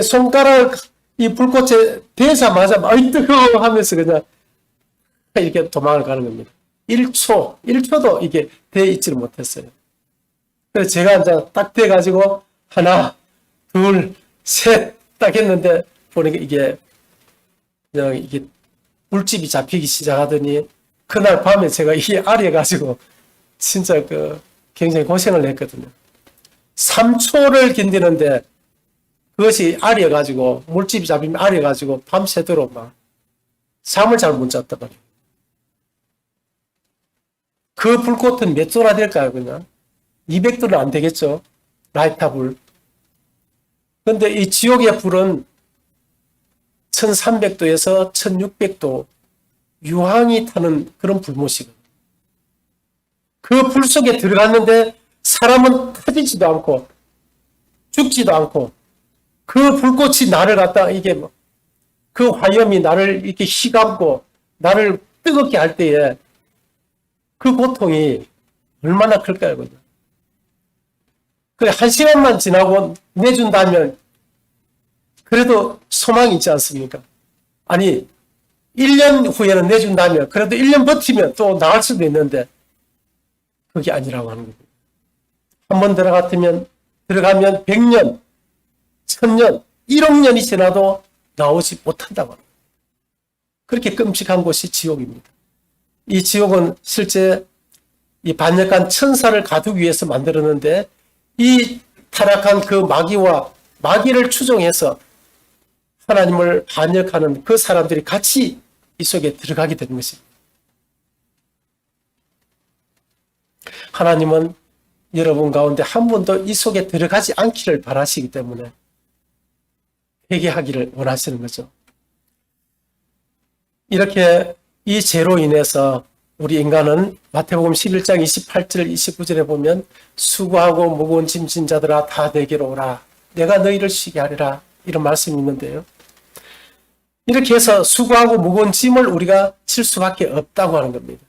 손가락 이 불꽃에 대자마자 아이 뜨거워 하면서 그냥 이렇게 도망을 가는 겁니다. 1초도 이게 돼 있지를 못했어요. 그래서 제가 이제 딱 돼가지고 하나, 둘, 셋 딱 했는데 보니까 이게 그냥 이게 물집이 잡히기 시작하더니 그날 밤에 제가 이 아려가지고 진짜 굉장히 고생을 했거든요. 3초를 견디는데 그것이 아려가지고 물집이 잡히면 아려가지고 밤새도록 막 잠을 잘 못 잤단 말이에요. 그 불꽃은 몇 도나 될까요? 그냥 200도는 안 되겠죠. 라이터 불. 그런데 이 지옥의 불은 1300도에서 1600도 유황이 타는 그런 불못이거든요. 그 불 속에 들어갔는데 사람은 터지지도 않고 죽지도 않고 그 불꽃이 나를 갖다 이게 그 화염이 나를 이렇게 휘감고 나를 뜨겁게 할 때에 그 고통이 얼마나 클까요? 그래, 1시간만 지나고 내준다면 그래도 소망이 있지 않습니까? 아니, 1년 후에는 내준다면 그래도 1년 버티면 또 나갈 수도 있는데 그게 아니라고 하는 겁니다. 한번 들어가면 100년, 1000년, 1억 년이 지나도 나오지 못한다고 합니다. 그렇게 끔찍한 곳이 지옥입니다. 이 지옥은 실제 이 반역한 천사를 가두기 위해서 만들었는데 이 타락한 그 마귀를 추종해서 하나님을 반역하는 그 사람들이 같이 이 속에 들어가게 되는 것입니다. 하나님은 여러분 가운데 한 번도 이 속에 들어가지 않기를 바라시기 때문에 회개하기를 원하시는 거죠. 이렇게 이 죄로 인해서 우리 인간은 마태복음 11장 28절 29절에 보면 수고하고 무거운 짐진 자들아 다 내게로 오라 내가 너희를 쉬게 하리라 이런 말씀이 있는데요. 이렇게 해서 수고하고 무거운 짐을 우리가 질 수밖에 없다고 하는 겁니다.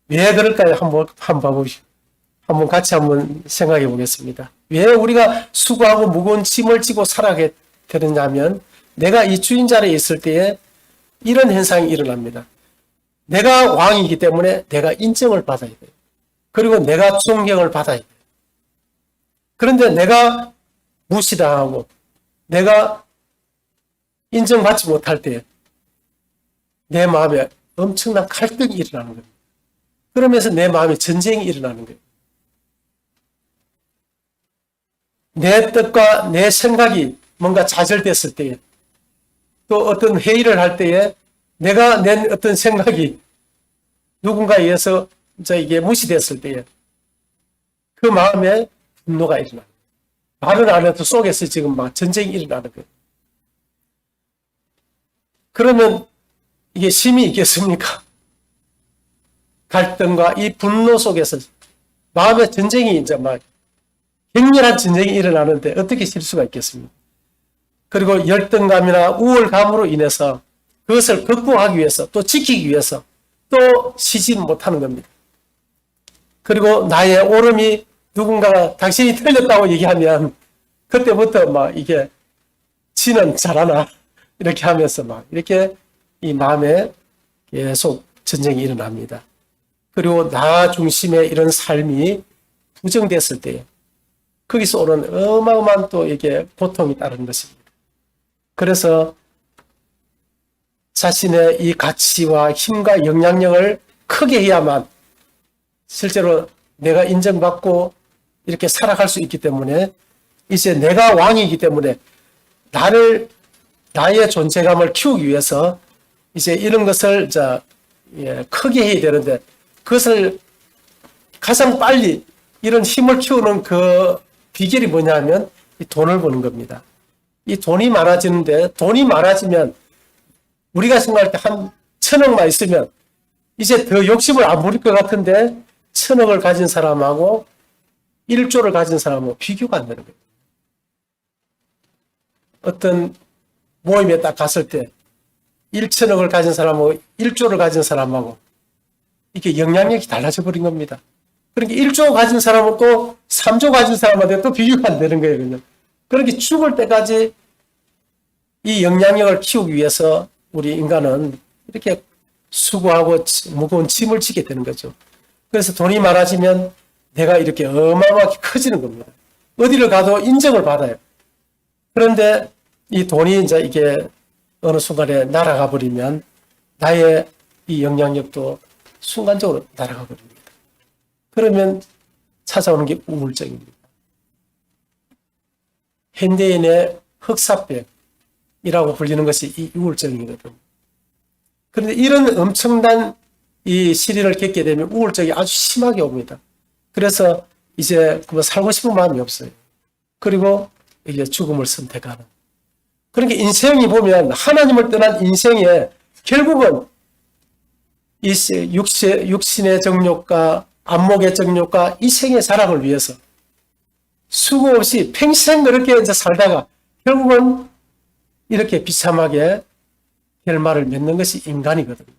왜 그럴까요? 한번 같이 생각해 보겠습니다. 왜 우리가 수고하고 무거운 짐을 지고 살아가게 되느냐면 내가 이 주인 자리에 있을 때에 이런 현상이 일어납니다. 내가 왕이기 때문에 내가 인정을 받아야 돼요. 그리고 내가 존경을 받아야 돼요. 그런데 내가 무시당하고 내가 인정받지 못할 때 내 마음에 엄청난 갈등이 일어나는 겁니다. 그러면서 내 마음에 전쟁이 일어나는 거예요. 내 뜻과 내 생각이 뭔가 좌절됐을 때에, 또 어떤 회의를 할 때에 내가 낸 어떤 생각이 누군가에 의해서 이게 무시됐을 때에 그 마음에 분노가 일어나요. 말은 안 해도 속에서 지금 막 전쟁이 일어나는 거예요. 그러면 이게 심히 있겠습니까? 갈등과 이 분노 속에서 마음의 전쟁이 이제 막 격렬한 전쟁이 일어나는데 어떻게 쉴 수가 있겠습니까? 그리고 열등감이나 우월감으로 인해서 그것을 극복하기 위해서 또 지키기 위해서 또 쉬지는 못하는 겁니다. 그리고 나의 옳음이 누군가가 당신이 틀렸다고 얘기하면 그때부터 막 이게 지는 잘하나 이렇게 하면서 막 이렇게 이 마음에 계속 전쟁이 일어납니다. 그리고 나 중심의 이런 삶이 부정됐을 때에 거기서 오는 어마어마한 또 이게 고통이 따르는 것입니다. 그래서 자신의 이 가치와 힘과 영향력을 크게 해야만 실제로 내가 인정받고 이렇게 살아갈 수 있기 때문에 이제 내가 왕이기 때문에 나의 존재감을 키우기 위해서 이제 이런 것을 크게 해야 되는데 그것을 가장 빨리 이런 힘을 키우는 그 비결이 뭐냐면 이 돈을 버는 겁니다. 이 돈이 많아지는데 돈이 많아지면 우리가 생각할 때 한 1,000억만 있으면 이제 더 욕심을 안 부릴 것 같은데 1,000억을 가진 사람하고 1조를 가진 사람하고 비교가 안 되는 거예요. 어떤 모임에 딱 갔을 때 1,000억을 가진 사람하고 1조를 가진 사람하고 이게 영향력이 달라져 버린 겁니다. 그러니까 1조 가진 사람하고 3조 가진 사람한테 또 비교가 안 되는 거예요. 그냥. 그렇게 죽을 때까지 이 영향력을 키우기 위해서 우리 인간은 이렇게 수고하고 무거운 짐을 지게 되는 거죠. 그래서 돈이 많아지면 내가 이렇게 어마어마하게 커지는 겁니다. 어디를 가도 인정을 받아요. 그런데 이 돈이 이제 이게 어느 순간에 날아가 버리면 나의 이 영향력도 순간적으로 날아가 버립니다. 그러면 찾아오는 게 우울증입니다. 현대인의 흑사병이라고 불리는 것이 이 우울증이거든요. 그런데 이런 엄청난 이 시련을 겪게 되면 우울증이 아주 심하게 옵니다. 그래서 이제 살고 싶은 마음이 없어요. 그리고 이제 죽음을 선택하는. 그러니까 인생이 보면 하나님을 떠난 인생에 결국은 이 육신의 정욕과 안목의 정욕과 이 생의 자랑을 위해서 수고 없이 평생 그렇게 이제 살다가 결국은 이렇게 비참하게 결말을 맺는 것이 인간이거든요.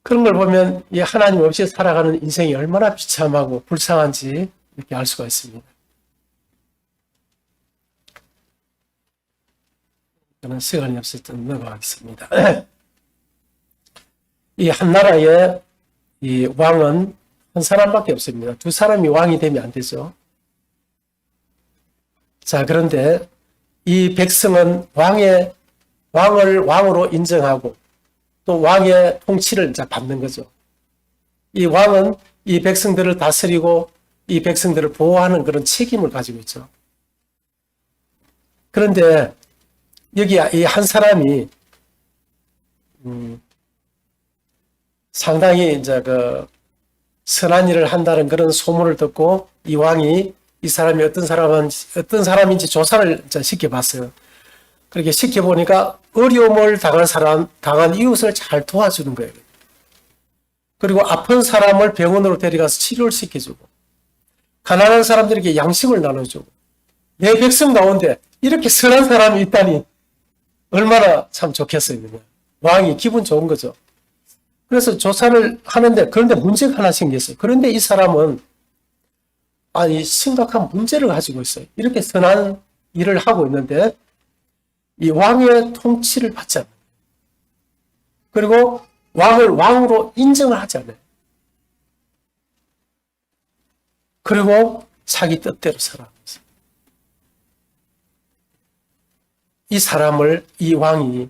그런 걸 보면 이 하나님 없이 살아가는 인생이 얼마나 비참하고 불쌍한지 이렇게 알 수가 있습니다. 저는 시간이 없을 때 넘어가겠습니다. 이 한 나라의 이 왕은 한 사람밖에 없습니다. 두 사람이 왕이 되면 안 되죠. 자, 그런데 이 백성은 왕을 왕으로 인정하고 또 왕의 통치를 이제 받는 거죠. 이 왕은 이 백성들을 다스리고 이 백성들을 보호하는 그런 책임을 가지고 있죠. 그런데 여기 이 한 사람이 상당히 이제 선한 일을 한다는 그런 소문을 듣고 이 왕이 이 사람이 어떤 사람인지 조사를 시켜봤어요. 그렇게 시켜보니까 어려움을 당한 이웃을 잘 도와주는 거예요. 그리고 아픈 사람을 병원으로 데려가서 치료를 시켜주고, 가난한 사람들에게 양식을 나눠주고, 내 백성 가운데 이렇게 선한 사람이 있다니 얼마나 참 좋겠어요. 그냥. 왕이 기분 좋은 거죠. 그래서 조사를 하는데, 그런데 문제가 하나 생겼어요. 그런데 이 사람은 심각한 문제를 가지고 있어요. 이렇게 선한 일을 하고 있는데 이 왕의 통치를 받지 않아요. 그리고 왕을 왕으로 인정을 하지 않아요. 그리고 자기 뜻대로 살아가면서. 이 사람을, 이 왕이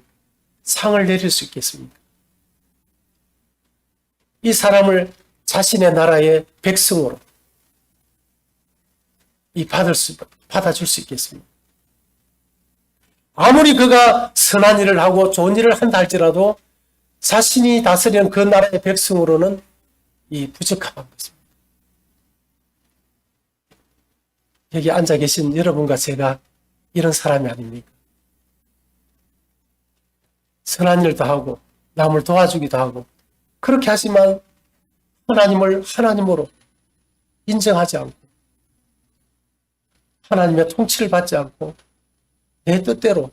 상을 내릴 수 있겠습니까? 이 사람을 자신의 나라의 백성으로 받아줄 수 있겠습니까? 아무리 그가 선한 일을 하고 좋은 일을 한다 할지라도 자신이 다스리는 그 나라의 백성으로는 이 부적합한 것입니다. 여기 앉아 계신 여러분과 제가 이런 사람이 아닙니까? 선한 일도 하고 남을 도와주기도 하고 그렇게 하지만 하나님을 하나님으로 인정하지 않고 하나님의 통치를 받지 않고 내 뜻대로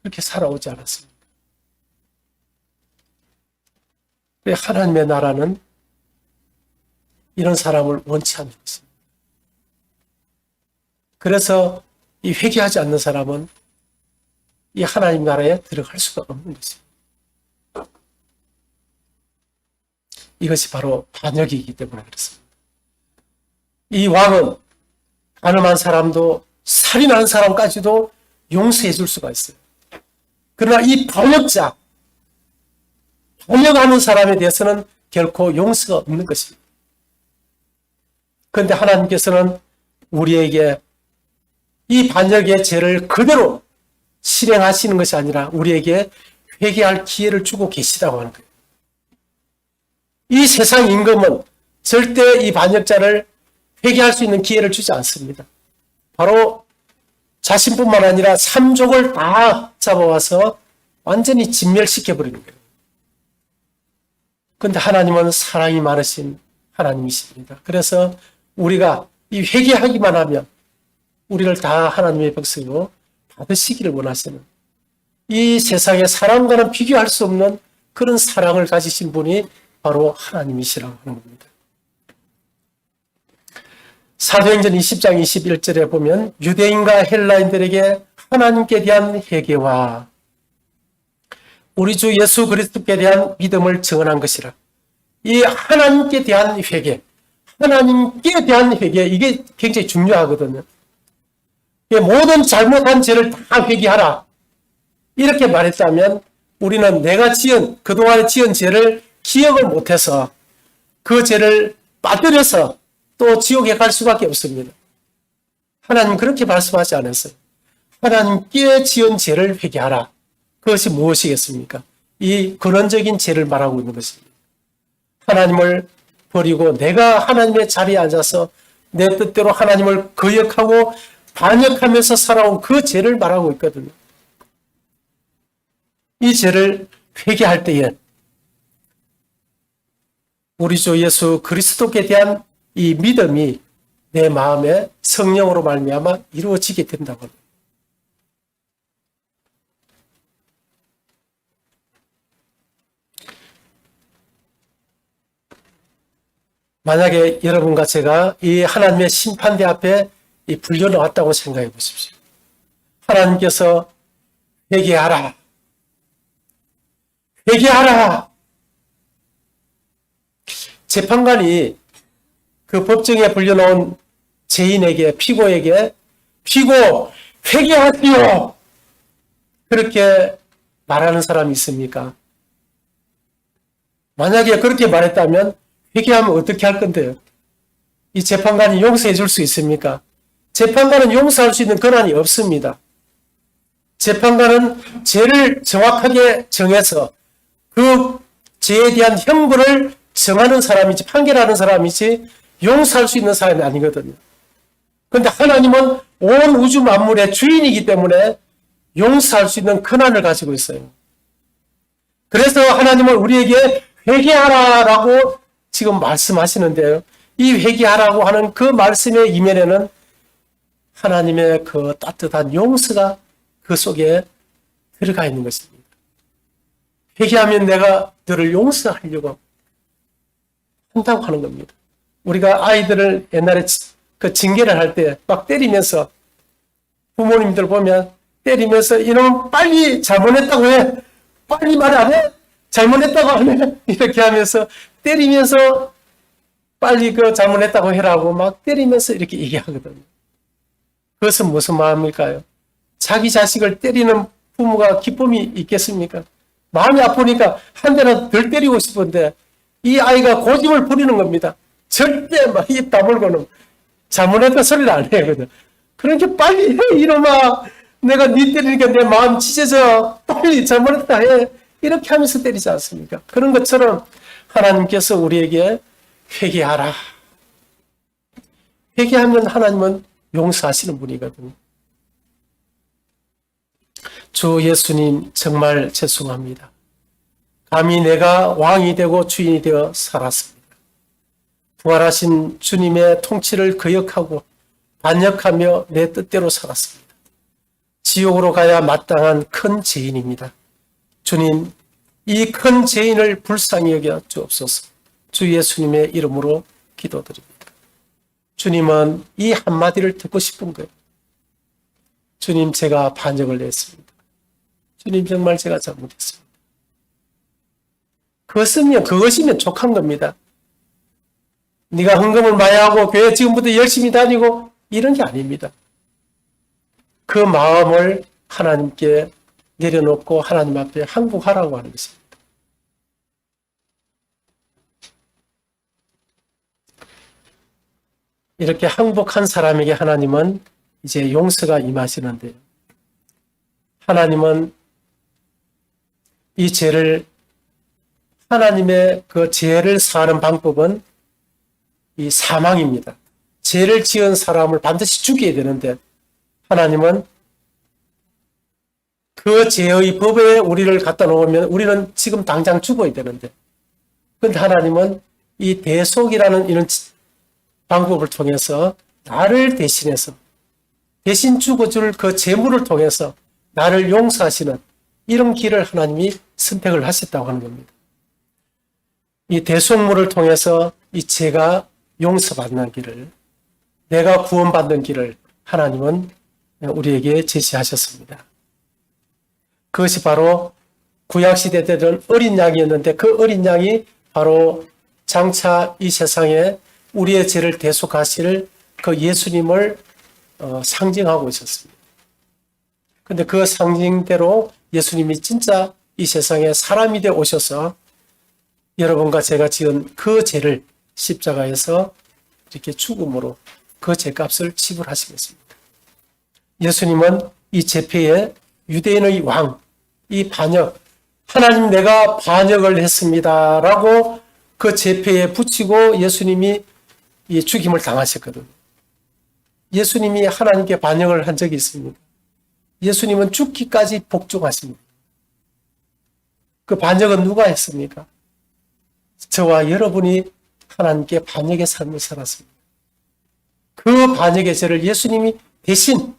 그렇게 살아오지 않았습니까? 하나님의 나라는 이런 사람을 원치 않는 것입니다. 그래서 이 회개하지 않는 사람은 이 하나님 나라에 들어갈 수가 없는 것입니다. 이것이 바로 반역이기 때문에 그렇습니다. 이 왕은 가늠한 사람도 살인한 사람까지도 용서해 줄 수가 있어요. 그러나 이 반역자, 반역하는 사람에 대해서는 결코 용서가 없는 것입니다. 그런데 하나님께서는 우리에게 이 반역의 죄를 그대로 실행하시는 것이 아니라 우리에게 회개할 기회를 주고 계시다고 하는 거예요. 이 세상 임금은 절대 이 반역자를 회개할 수 있는 기회를 주지 않습니다. 바로 자신뿐만 아니라 삼족을 다 잡아와서 완전히 진멸시켜버리는 거예요. 그런데 하나님은 사랑이 많으신 하나님이십니다. 그래서 우리가 이 회개하기만 하면 우리를 다 하나님의 백성으로 받으시기를 원하시는 이 세상의 사랑과는 비교할 수 없는 그런 사랑을 가지신 분이 바로 하나님이시라고 하는 겁니다. 사도행전 20장 21절에 보면 유대인과 헬라인들에게 하나님께 대한 회개와 우리 주 예수 그리스도께 대한 믿음을 증언한 것이라. 이 하나님께 대한 회개, 하나님께 대한 회개, 이게 굉장히 중요하거든요. 모든 잘못한 죄를 다 회개하라. 이렇게 말했다면 우리는 내가 그동안에 지은 죄를 기억을 못해서 그 죄를 빠뜨려서 또 지옥에 갈 수밖에 없습니다. 하나님 그렇게 말씀하지 않았어요. 하나님께 지은 죄를 회개하라. 그것이 무엇이겠습니까? 이 근원적인 죄를 말하고 있는 것입니다. 하나님을 버리고 내가 하나님의 자리에 앉아서 내 뜻대로 하나님을 거역하고 반역하면서 살아온 그 죄를 말하고 있거든요. 이 죄를 회개할 때에 우리 주 예수 그리스도께 대한 이 믿음이 내 마음에 성령으로 말미암아 이루어지게 된다고 합니다. 만약에 여러분과 제가 이 하나님의 심판대 앞에 불려놓았다고 생각해 보십시오. 하나님께서 회개하라. 회개하라. 재판관이 그 법정에 불려놓은 죄인에게, 피고에게 피고 회개하시오. 그렇게 말하는 사람이 있습니까? 만약에 그렇게 말했다면 회개하면 어떻게 할 건데요? 이 재판관이 용서해 줄 수 있습니까? 재판관은 용서할 수 있는 권한이 없습니다. 재판관은 죄를 정확하게 정해서 그 죄에 대한 형벌을 정하는 사람이지, 판결하는 사람이지 용서할 수 있는 사람이 아니거든요. 그런데 하나님은 온 우주 만물의 주인이기 때문에 용서할 수 있는 권한을 가지고 있어요. 그래서 하나님은 우리에게 회개하라라고 지금 말씀하시는데요. 이 회개하라고 하는 그 말씀의 이면에는 하나님의 그 따뜻한 용서가 그 속에 들어가 있는 것입니다. 회개하면 내가 너를 용서하려고 한다고 하는 겁니다. 우리가 아이들을 옛날에 그 징계를 할 때 막 때리면서 부모님들 보면 때리면서 이놈 빨리 잘못했다고 해. 빨리 말 안 해. 잘못했다고 안 해. 이렇게 하면서 때리면서 빨리 그 잘못했다고 해라고 막 때리면서 이렇게 얘기하거든요. 그것은 무슨 마음일까요? 자기 자식을 때리는 부모가 기쁨이 있겠습니까? 마음이 아프니까 한 대라도 덜 때리고 싶은데 이 아이가 고집을 부리는 겁니다. 절대 막 입 다물고는 잘못했다 소리를 안 해거든. 그러니까 빨리 해 이놈아. 내가 네 때리니까 내 마음 찢어져. 빨리 잘못했다 해. 이렇게 하면서 때리지 않습니까? 그런 것처럼 하나님께서 우리에게 회개하라. 회개하면 하나님은 용서하시는 분이거든요. 주 예수님 정말 죄송합니다. 감히 내가 왕이 되고 주인이 되어 살았습니다. 부활하신 주님의 통치를 거역하고 반역하며 내 뜻대로 살았습니다. 지옥으로 가야 마땅한 큰 죄인입니다. 주님, 이 큰 죄인을 불쌍히 여겨 주옵소서. 주 예수님의 이름으로 기도드립니다. 주님은 이 한마디를 듣고 싶은 거예요. 주님, 제가 반역을 했습니다. 주님, 정말 제가 잘못했습니다. 그것이면 족한 겁니다. 네가 헌금을 많이 하고 교회 지금부터 열심히 다니고 이런 게 아닙니다. 그 마음을 하나님께 내려놓고 하나님 앞에 항복하라고 하는 것입니다. 이렇게 항복한 사람에게 하나님은 이제 용서가 임하시는데요. 하나님은 이 죄를, 하나님의 그 죄를 사하는 방법은 이 사망입니다. 죄를 지은 사람을 반드시 죽여야 되는데 하나님은 그 죄의 법에 우리를 갖다 놓으면 우리는 지금 당장 죽어야 되는데, 그런데 하나님은 이 대속이라는 이런 방법을 통해서 나를 대신해서 대신 죽어줄 그 제물을 통해서 나를 용서하시는 이런 길을 하나님이 선택을 하셨다고 하는 겁니다. 이 대속물을 통해서 이 죄가 용서받는 길을, 내가 구원받는 길을 하나님은 우리에게 제시하셨습니다. 그것이 바로 구약시대 때는 어린 양이었는데 그 어린 양이 바로 장차 이 세상에 우리의 죄를 대속하실 그 예수님을 상징하고 있었습니다. 그런데 그 상징대로 예수님이 진짜 이 세상에 사람이 되어 오셔서 여러분과 제가 지은 그 죄를 십자가에서 이렇게 죽음으로 그 죄값을 지불하시겠습니다. 예수님은 이 제패의 유대인의 왕, 이 반역, 하나님 내가 반역을 했습니다 라고 그 제패에 붙이고 예수님이 이 죽임을 당하셨거든요. 예수님이 하나님께 반역을 한 적이 있습니다. 예수님은 죽기까지 복종하십니다. 그 반역은 누가 했습니까? 저와 여러분이 하나님께 반역의 삶을 살았습니다. 그 반역의 죄를 예수님이 대신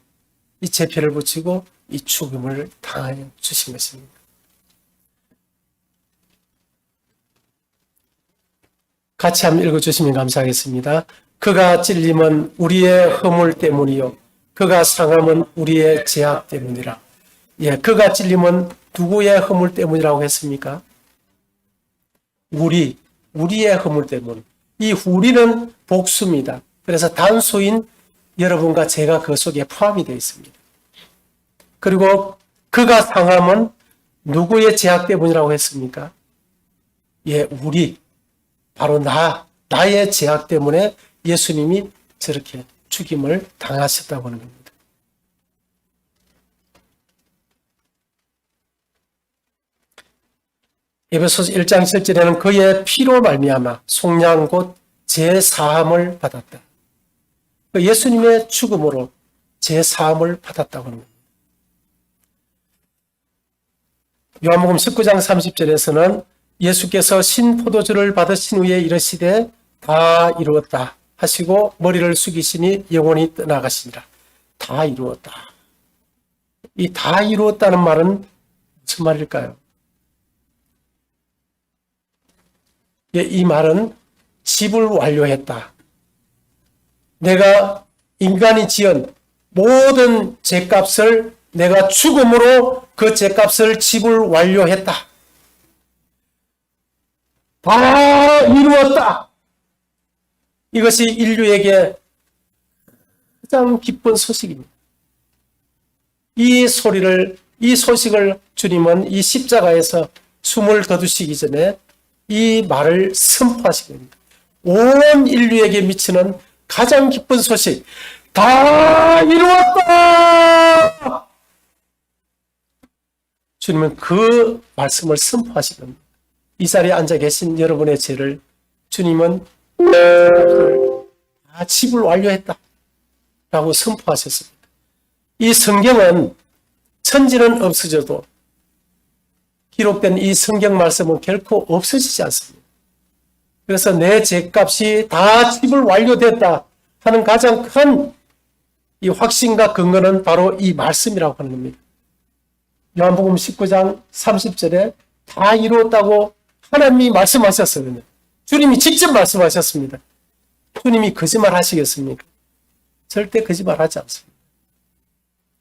이 제패를 붙이고 이 죽음을 당하여 주신 것입니다. 같이 한번 읽어주시면 감사하겠습니다. 그가 찔림은 우리의 허물 때문이요 그가 상함은 우리의 죄악 때문이라. 예, 그가 찔림은 누구의 허물 때문이라고 했습니까? 우리의 허물 때문. 이 우리는 복수입니다. 그래서 단수인 여러분과 제가 그 속에 포함이 되어 있습니다. 그리고 그가 상함은 누구의 죄악 때문이라고 했습니까? 예, 바로 나의 죄악 때문에 예수님이 저렇게 죽임을 당하셨다고 하는 겁니다. 에베소서 1장 7절에는 그의 피로 말미암아 속량 곧 죄사함을 받았다. 예수님의 죽음으로 죄사함을 받았다고 합니다. 요한복음 19장 30절에서는 예수께서 신포도주를 받으신 후에 이르시되 다 이루었다 하시고 머리를 숙이시니 영혼이 떠나가시니라. 다 이루었다. 이 다 이루었다는 말은 무슨 말일까요? 예, 이 말은 집을 완료했다. 내가 인간이 지은 모든 죄값을 내가 죽음으로 그 죄값을 집을 완료했다. 다 이루었다. 이것이 인류에게 가장 기쁜 소식입니다. 이 소식을 주님은 이 십자가에서 숨을 거두시기 전에 이 말을 선포하시게 됩니다. 온 인류에게 미치는 가장 기쁜 소식, 다 이루었다! 주님은 그 말씀을 선포하시게 됩니다. 이 자리에 앉아 계신 여러분의 죄를 주님은 다 집을 완료했다 라고 선포하셨습니다. 이 성경은 천지는 없어져도 기록된 이 성경 말씀은 결코 없어지지 않습니다. 그래서 내 죄값이 다 집을 완료됐다 하는 가장 큰 이 확신과 근거는 바로 이 말씀이라고 하는 겁니다. 요한복음 19장 30절에 다 이루었다고 하나님이 말씀하셨어요. 주님이 직접 말씀하셨습니다. 주님이 거짓말 하시겠습니까? 절대 거짓말 하지 않습니다.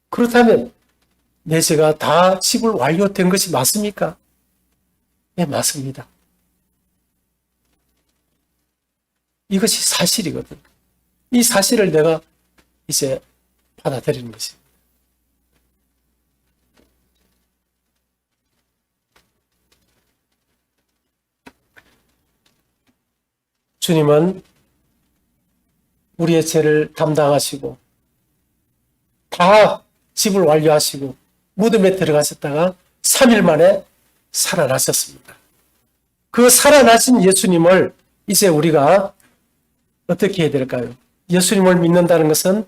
그렇다면 내 죄가 다 집을 완료된 것이 맞습니까? 네, 맞습니다. 이것이 사실이거든. 이 사실을 내가 이제 받아들이는 것입니다. 주님은 우리의 죄를 담당하시고 다 집을 완료하시고 무덤에 들어가셨다가 3일 만에 살아나셨습니다. 그 살아나신 예수님을 이제 우리가 어떻게 해야 될까요? 예수님을 믿는다는 것은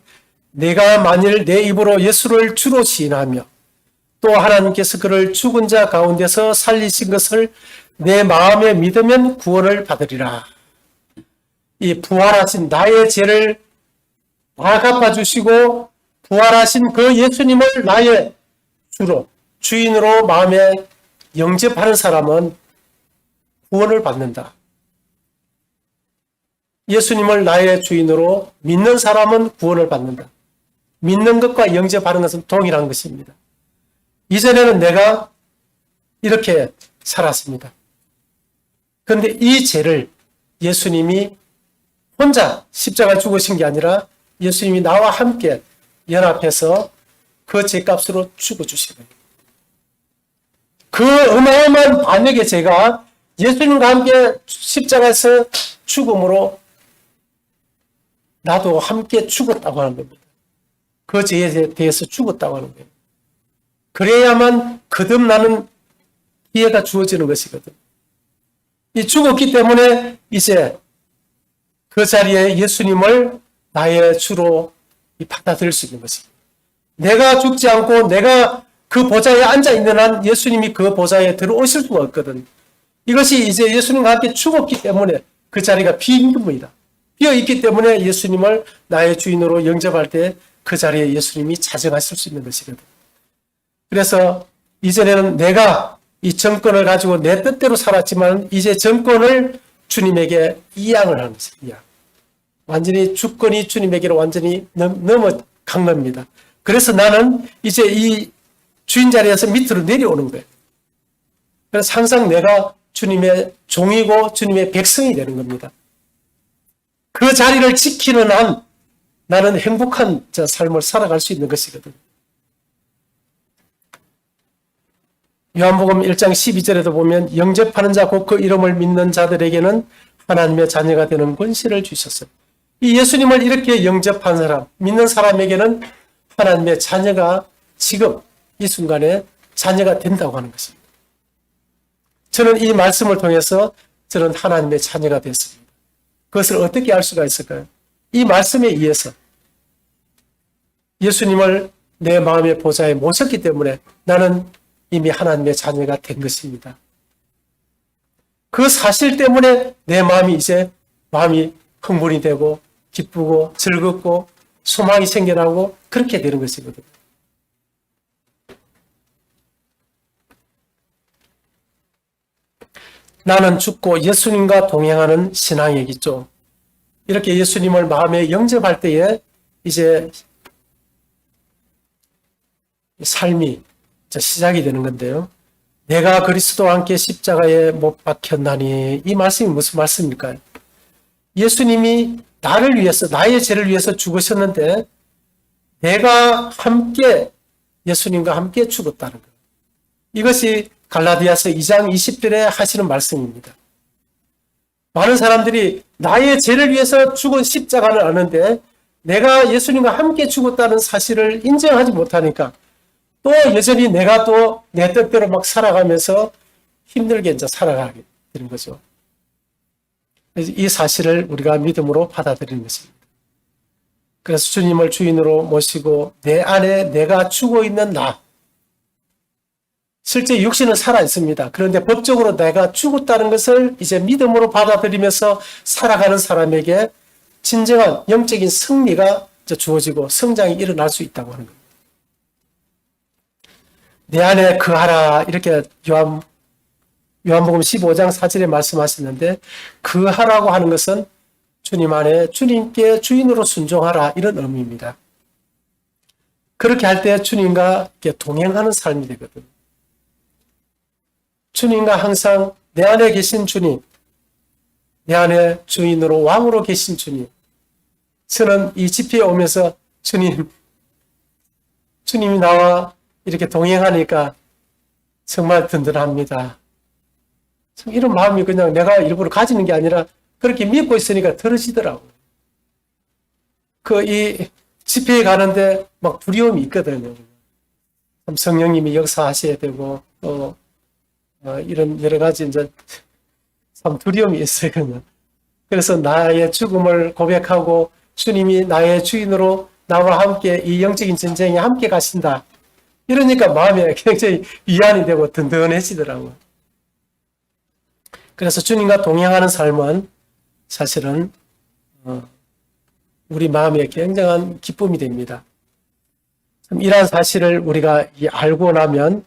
내가 만일 내 입으로 예수를 주로 시인하며 또 하나님께서 그를 죽은 자 가운데서 살리신 것을 내 마음에 믿으면 구원을 받으리라. 이 부활하신 나의 죄를 다 갚아주시고 부활하신 그 예수님을 나의 주로 주인으로 마음에 영접하는 사람은 구원을 받는다. 예수님을 나의 주인으로 믿는 사람은 구원을 받는다. 믿는 것과 영접하는 것은 동일한 것입니다. 이전에는 내가 이렇게 살았습니다. 그런데 이 죄를 예수님이 혼자 십자가에 죽으신 게 아니라 예수님이 나와 함께 연합해서 그 죄값으로 죽어주신 거예요. 그 어마어마한 반역의 죄가 예수님과 함께 십자가에서 죽음으로 나도 함께 죽었다고 하는 겁니다. 그 죄에 대해서 죽었다고 하는 거예요. 그래야만 거듭나는 기회가 주어지는 것이거든. 이 죽었기 때문에 이제 그 자리에 예수님을 나의 주로 받아들일 수 있는 것입니다. 내가 죽지 않고 내가 그 보좌에 앉아 있는 한 예수님이 그 보좌에 들어오실 수가 없거든. 이것이 이제 예수님과 함께 죽었기 때문에 그 자리가 빈 겁니다. 비어 있기 때문에 예수님을 나의 주인으로 영접할 때 그 자리에 예수님이 자정하실 수 있는 것이거든. 그래서 이전에는 내가 이 정권을 가지고 내 뜻대로 살았지만 이제 정권을 주님에게 이양을 하는 것입니다. 완전히 주권이 주님에게로 완전히 넘어간 겁니다. 그래서 나는 이제 이 주인 자리에서 밑으로 내려오는 거예요. 그래서 항상 내가 주님의 종이고 주님의 백성이 되는 겁니다. 그 자리를 지키는 한 나는 행복한 삶을 살아갈 수 있는 것이거든. 요한복음 1장 12절에도 보면 영접하는 자 곧 그 이름을 믿는 자들에게는 하나님의 자녀가 되는 권세를 주셨어요. 이 예수님을 이렇게 영접한 사람, 믿는 사람에게는 하나님의 자녀가 지금 이 순간에 자녀가 된다고 하는 것입니다. 저는 이 말씀을 통해서 저는 하나님의 자녀가 됐습니다. 그것을 어떻게 알 수가 있을까요? 이 말씀에 의해서 예수님을 내 마음의 보좌에 모셨기 때문에 나는 이미 하나님의 자녀가 된 것입니다. 그 사실 때문에 내 마음이 이제 마음이 흥분이 되고 기쁘고 즐겁고 소망이 생겨나고 그렇게 되는 것이거든요. 나는 죽고 예수님과 동행하는 신앙이겠죠. 이렇게 예수님을 마음에 영접할 때에 이제 삶이 시작이 되는 건데요. 내가 그리스도와 함께 십자가에 못 박혔나니 이 말씀이 무슨 말씀일까요? 예수님이 나를 위해서 나의 죄를 위해서 죽으셨는데 내가 함께 예수님과 함께 죽었다는 것. 이것이 갈라디아서 2장 20절에 하시는 말씀입니다. 많은 사람들이 나의 죄를 위해서 죽은 십자가는 아는데 내가 예수님과 함께 죽었다는 사실을 인정하지 못하니까 또 여전히 내가 또 내 뜻대로 막 살아가면서 힘들게 이제 살아가게 되는 거죠. 그래서 이 사실을 우리가 믿음으로 받아들이는 것입니다. 그래서 주님을 주인으로 모시고 내 안에 내가 죽어 있는 나. 실제 육신은 살아 있습니다. 그런데 법적으로 내가 죽었다는 것을 이제 믿음으로 받아들이면서 살아가는 사람에게 진정한 영적인 승리가 주어지고 성장이 일어날 수 있다고 하는 겁니다. 내 안에 거하라 이렇게 요한복음 15장 4절에 말씀하셨는데 거하라고 하는 것은 주님 안에 주님께 주인으로 순종하라 이런 의미입니다. 그렇게 할 때 주님과 동행하는 삶이 되거든요. 주님과 항상 내 안에 계신 주님, 내 안에 주인으로 왕으로 계신 주님. 저는 이 집회에 오면서 주님이 나와 이렇게 동행하니까 정말 든든합니다. 이런 마음이 그냥 내가 일부러 가지는 게 아니라 그렇게 믿고 있으니까 들어지더라고요. 이 집회에 가는데 막 두려움이 있거든요. 성령님이 역사하셔야 되고 또 이런 여러 가지 이제 참 두려움이 있어요. 그냥. 그래서 나의 죽음을 고백하고 주님이 나의 주인으로 나와 함께 이 영적인 전쟁에 함께 가신다. 이러니까 마음이 굉장히 위안이 되고 든든해지더라고요. 그래서 주님과 동행하는 삶은 사실은 우리 마음에 굉장한 기쁨이 됩니다. 이러한 사실을 우리가 알고 나면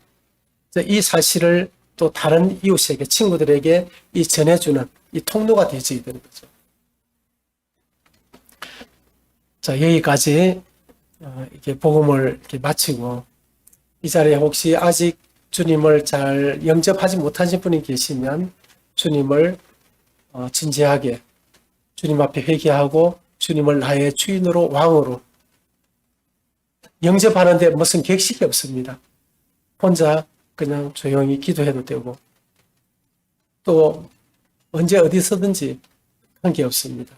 이 사실을 또 다른 이웃에게, 친구들에게 전해주는 이 통로가 되어야 되는 거죠. 자, 여기까지 이렇게 복음을 이렇게 마치고 이 자리에 혹시 아직 주님을 잘 영접하지 못하신 분이 계시면 주님을 진지하게 주님 앞에 회개하고 주님을 나의 주인으로 왕으로 영접하는데 무슨 격식이 없습니다. 혼자 그냥 조용히 기도해도 되고 또 언제 어디서든지 관계 없습니다.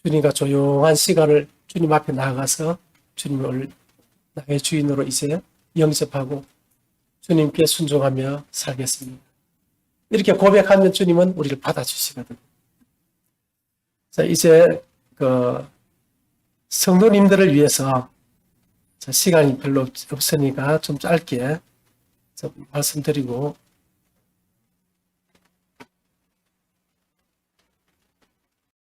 주님과 조용한 시간을 주님 앞에 나아가서 주님을 나의 주인으로 이제 영접하고 주님께 순종하며 살겠습니다. 이렇게 고백하면 주님은 우리를 받아주시거든요. 자, 이제 성도님들을 위해서 시간이 별로 없으니까 좀 짧게 말씀드리고